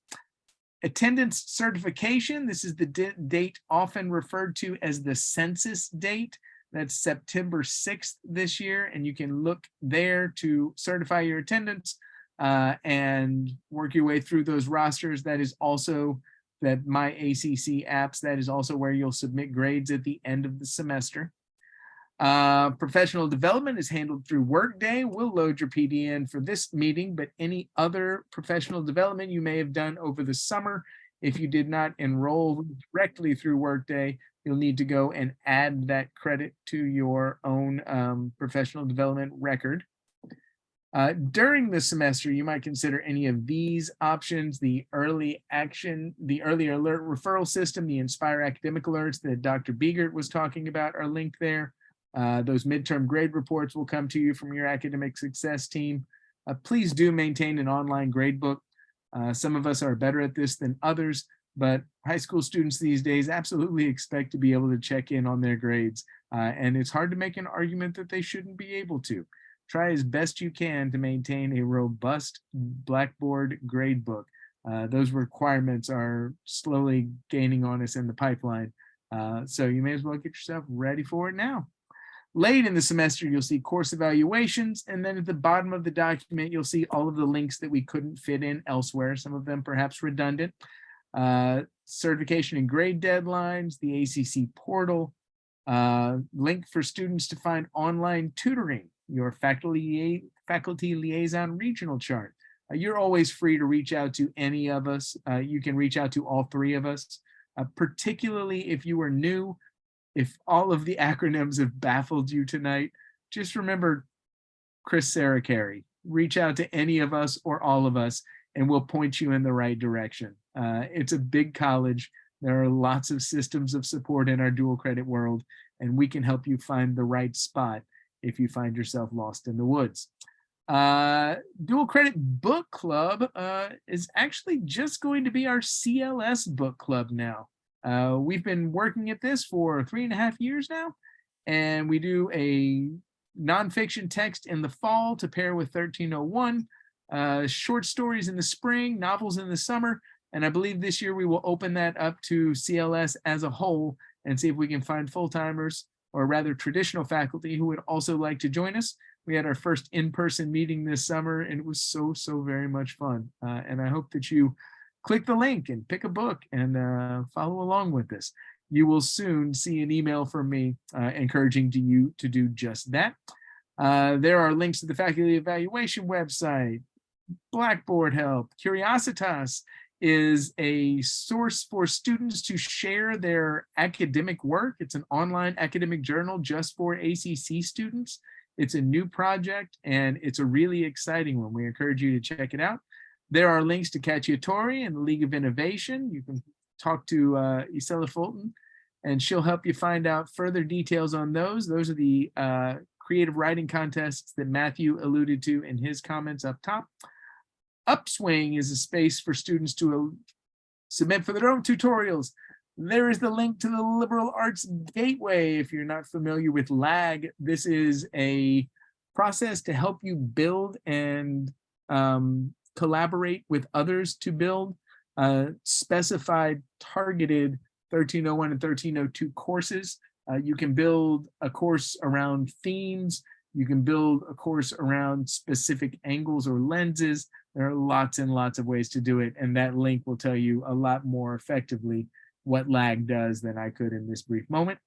Attendance certification, this is the date often referred to as the census date. That's September 6th this year, and you can look there to certify your attendance and work your way through those rosters. That is also that My ACC apps, that is also where you'll submit grades at the end of the semester. Professional development is handled through Workday. We'll load your PDN for this meeting, but any other professional development you may have done over the summer, if you did not enroll directly through Workday, you'll need to go and add that credit to your own professional development record. During the semester, you might consider any of these options: the early action, the early alert referral system, the Inspire academic alerts that Dr. Biegert was talking about are linked there. Those midterm grade reports will come to you from your academic success team. Please do maintain an online grade book. Some of us are better at this than others, but high school students these days absolutely expect to be able to check in on their grades. And it's hard to make an argument that they shouldn't be able to. Try as best you can to maintain a robust Blackboard grade book. Those requirements are slowly gaining on us in the pipeline. So you may as well get yourself ready for it now. Late in the semester, you'll see course evaluations, and then at the bottom of the document, you'll see all of the links that we couldn't fit in elsewhere, some of them perhaps redundant. Certification and grade deadlines, the ACC portal, link for students to find online tutoring, your faculty liaison regional chart. You're always free to reach out to any of us. You can reach out to all three of us, particularly if you are new. If all of the acronyms have baffled you tonight, just remember Chris Sarah-Carey. Reach out to any of us or all of us, and we'll point you in the right direction. It's a big college. There are lots of systems of support in our dual credit world, and we can help you find the right spot if you find yourself lost in the woods. Dual Credit Book Club is actually just going to be our CLS book club now. We've been working at this for 3.5 years now, and we do a nonfiction text in the fall to pair with 1301, short stories in the spring, novels in the summer, and I believe this year we will open that up to CLS as a whole and see if we can find full-timers, or rather traditional faculty, who would also like to join us. We had our first in-person meeting this summer, and it was so very much fun, and I hope that you click the link and pick a book and follow along with this. You will soon see an email from me encouraging you to do just that. There are links to the faculty evaluation website, Blackboard Help. Curiositas is a source for students to share their academic work. It's an online academic journal just for ACC students. It's a new project and it's a really exciting one. We encourage you to check it out. There are links to Cacciatore and the League of Innovation. You can talk to Isela Fulton and she'll help you find out further details on those. Those are the creative writing contests that Matthew alluded to in his comments up top. Upswing is a space for students to submit for their own tutorials. There is the link to the Liberal Arts Gateway. If you're not familiar with LAG, this is a process to help you build and collaborate with others to build specified targeted 1301 and 1302 courses. You can build a course around themes. You can build a course around specific angles or lenses. There are lots and lots of ways to do it. And that link will tell you a lot more effectively what LAG does than I could in this brief moment.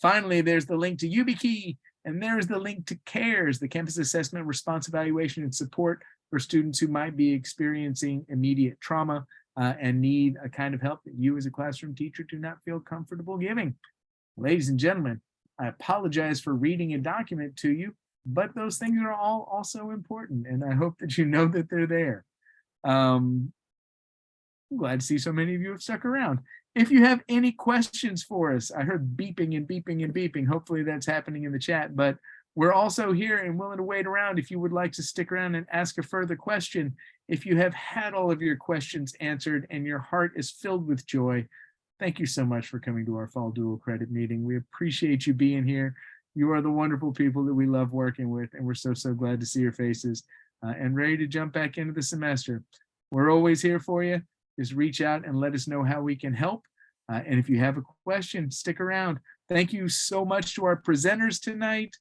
Finally, there's the link to YubiKey, and there's the link to CARES, the Campus Assessment, Response Evaluation, and Support for students who might be experiencing immediate trauma and need a kind of help that you as a classroom teacher do not feel comfortable giving. Ladies and gentlemen, I apologize for reading a document to you, but those things are all also important, and I hope that you know that they're there. I'm glad to see so many of you have stuck around. If you have any questions for us, I heard beeping and beeping and beeping. Hopefully that's happening in the chat, but we're also here and willing to wait around if you would like to stick around and ask a further question. If you have had all of your questions answered and your heart is filled with joy, thank you so much for coming to our fall dual credit meeting. We appreciate you being here. You are the wonderful people that we love working with, and we're so glad to see your faces and ready to jump back into the semester. We're always here for you. Just reach out and let us know how we can help. And if you have a question, stick around. Thank you so much to our presenters tonight,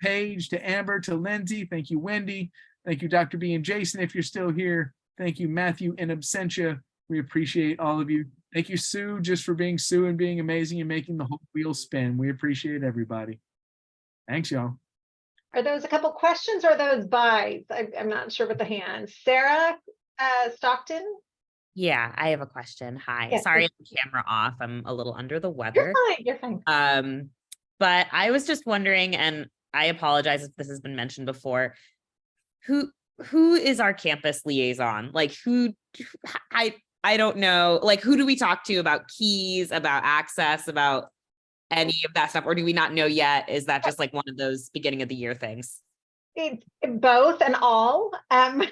Paige, to Amber, to Lindsay. Thank you, Wendy. Thank you, Dr. B and Jason, if you're still here. Thank you, Matthew in absentia. We appreciate all of you. Thank you, Sue, just for being Sue and being amazing and making the whole wheel spin. We appreciate everybody. Thanks, y'all. Are those a couple questions or are those buys? I'm not sure with the hands. Sarah Stockton? Yeah, I have a question. Hi. Yes, Sorry, please. the camera off. I'm a little under the weather. You're fine. But I was just wondering, and I apologize if this has been mentioned before, who is our campus liaison? Like I don't know, like who do we talk to about keys, about access, about any of that stuff? Or do we not know yet? Is that just like one of those beginning of the year things? It's both and all. And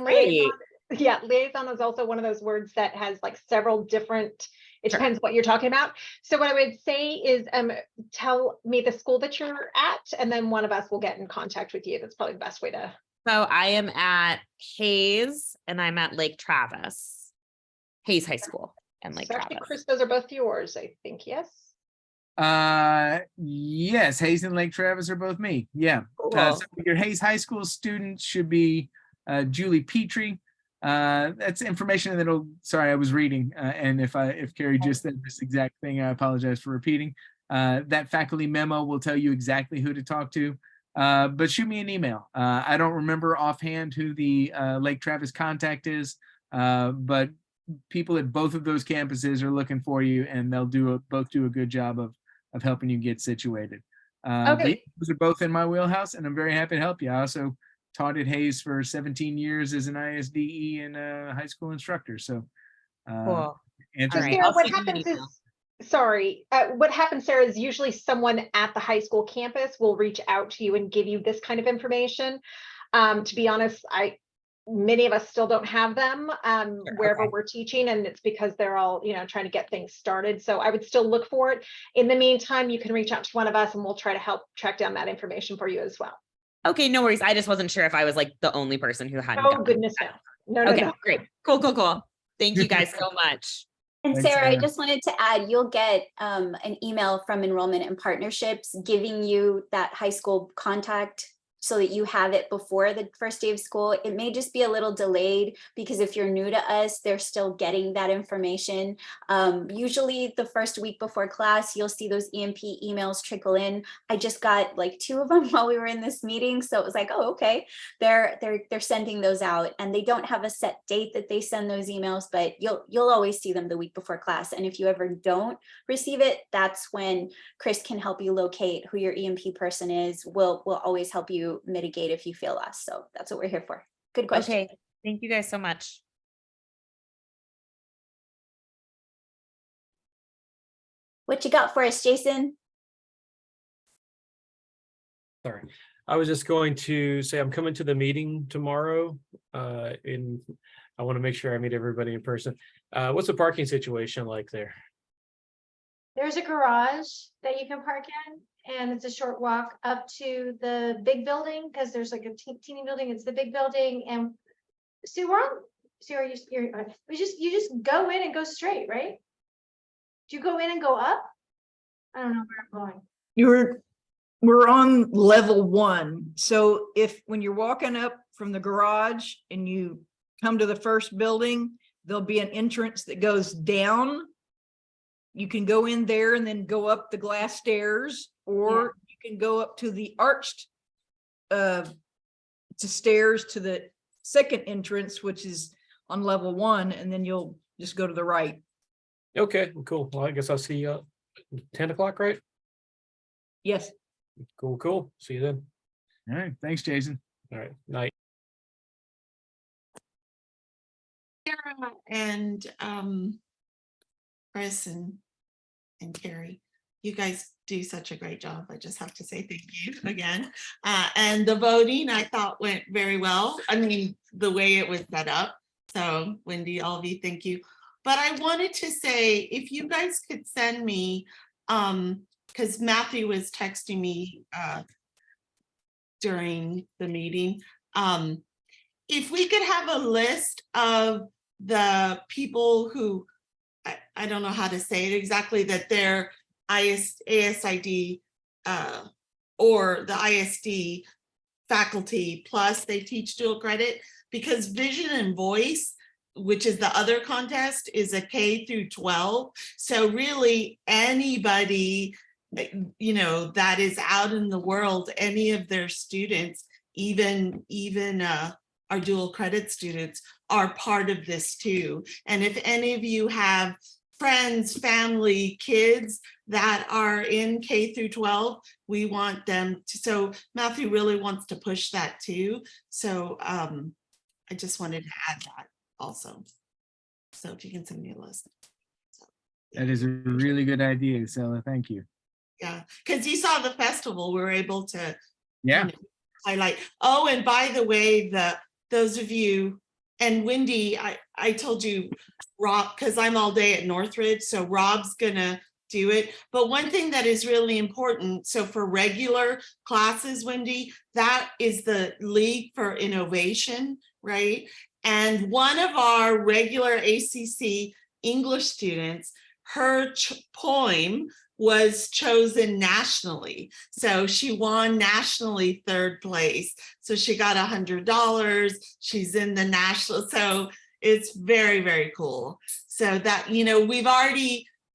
liaison, yeah, liaison is also one of those words that has like several different, it depends what you're talking about. So what I would say is tell me the school that you're at, and then one of us will get in contact with you. That's probably the best way to. So I am at Hayes and I'm at Lake Travis, Hayes High School and Lake Actually, Travis. Chris, those are both yours, I think, yes? Yes, Hayes and Lake Travis are both me. Yeah. Cool. So your Hayes High School students should be Julie Petrie. That's information that'll, sorry, I was reading. And if Carrie just said this exact thing, I apologize for repeating. That faculty memo will tell you exactly who to talk to. But shoot me an email. I don't remember offhand who the Lake Travis contact is, but people at both of those campuses are looking for you, and they'll both do a good job of helping you get situated. Okay. Those are both in my wheelhouse, and I'm very happy to help you. I also taught at Hayes for 17 years as an ISDE and a high school instructor. So, Cool. Sarah, what happens is, sorry, what happens, Sarah, is usually someone at the high school campus will reach out to you and give you this kind of information. To be honest, many of us still don't have them wherever we're teaching, and it's because they're all, trying to get things started. So I would still look for it. In the meantime, you can reach out to one of us and we'll try to help track down that information for you as well. Okay, no worries. I just wasn't sure if I was like the only person who hadn't. Oh, goodness, no. No, okay, no. Great. Cool. Thank you guys so much. And Thanks, Sarah, I Sarah. just wanted to add, you'll get an email from Enrollment and Partnerships giving you that high school contact so that you have it before the first day of school. It may just be a little delayed because if you're new to us, they're still getting that information. Usually the first week before class, you'll see those EMP emails trickle in. I just got like 2 of them while we were in this meeting. So it was like, oh, okay, they're sending those out, and they don't have a set date that they send those emails, but you'll always see them the week before class. And if you ever don't receive it, that's when Chris can help you locate who your EMP person is. We'll always help you to mitigate if you feel lost. So that's what we're here for. Good question. Okay, thank you guys so much. What you got for us, Jason? Sorry, I was just going to say I'm coming to the meeting tomorrow. I want to make sure I meet everybody in person. What's the parking situation like there? There's a garage that you can park in, and it's a short walk up to the big building, because there's like a teeny building. It's the big building. And Sue, Sue, you just go in and go straight, right? Do you go in and go up? I don't know where I'm going. We're on level 1. So when you're walking up from the garage and you come to the first building, there'll be an entrance that goes down. You can go in there and then go up the glass stairs, or you can go up to the arched stairs to the second entrance, which is on level 1, and then you'll just go to the right. Okay, cool. Well, I guess I'll see you 10 o'clock, right? Yes. Cool. See you then. All right. Thanks, Jason. All right. Night. Sarah and Chris and Carrie, you guys do such a great job. I just have to say thank you again. And the voting I thought went very well. I mean, the way it was set up. So Wendy, all of you, thank you. But I wanted to say, if you guys could send me, because Matthew was texting me during the meeting, if we could have a list of the people who, I don't know how to say it exactly, that they're ASID or the ISD faculty, plus they teach dual credit, because Vision and Voice, which is the other contest, is a K through 12. So really anybody, that is out in the world, any of their students, even our dual credit students, are part of this too. And if any of you have friends, family, kids that are in K through 12, we want them to, so Matthew really wants to push that too. So I just wanted to add that also. So if you can send me a list. That is a really good idea, Stella. Thank you. Yeah, because you saw the festival, we were able to Yeah. highlight. Oh, and by the way, those of you, and Wendy, I told you, Rob, because I'm all day at Northridge, so Rob's gonna do it. But one thing that is really important, so for regular classes, Wendy, that is the League for Innovation, right? And one of our regular ACC English students, her poem was chosen nationally. So she won nationally 3rd place. So she got $100. She's in the national. So it's very, very cool. So that,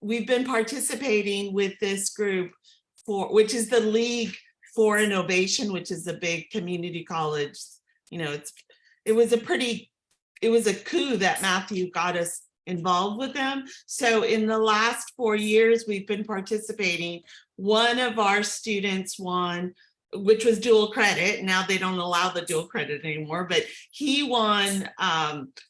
we've been participating with this group which is the League for Innovation, which is a big community college. It was a coup that Matthew got us involved with them. So in the last 4 years, we've been participating. One of our students won, which was dual credit. Now they don't allow the dual credit anymore, but he won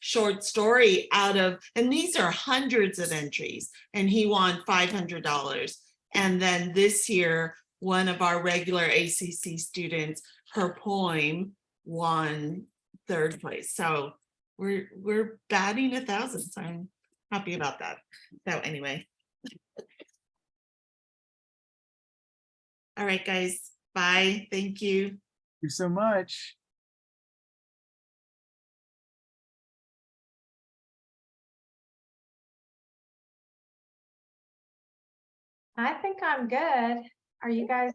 short story out of, and these are hundreds of entries, and he won $500. And then this year, one of our regular ACC students, her poem won 3rd place. So we're batting 1,000, so I'm happy about that. So anyway. All right, guys, bye. Thank you. Thank you so much. I think I'm good. Are you guys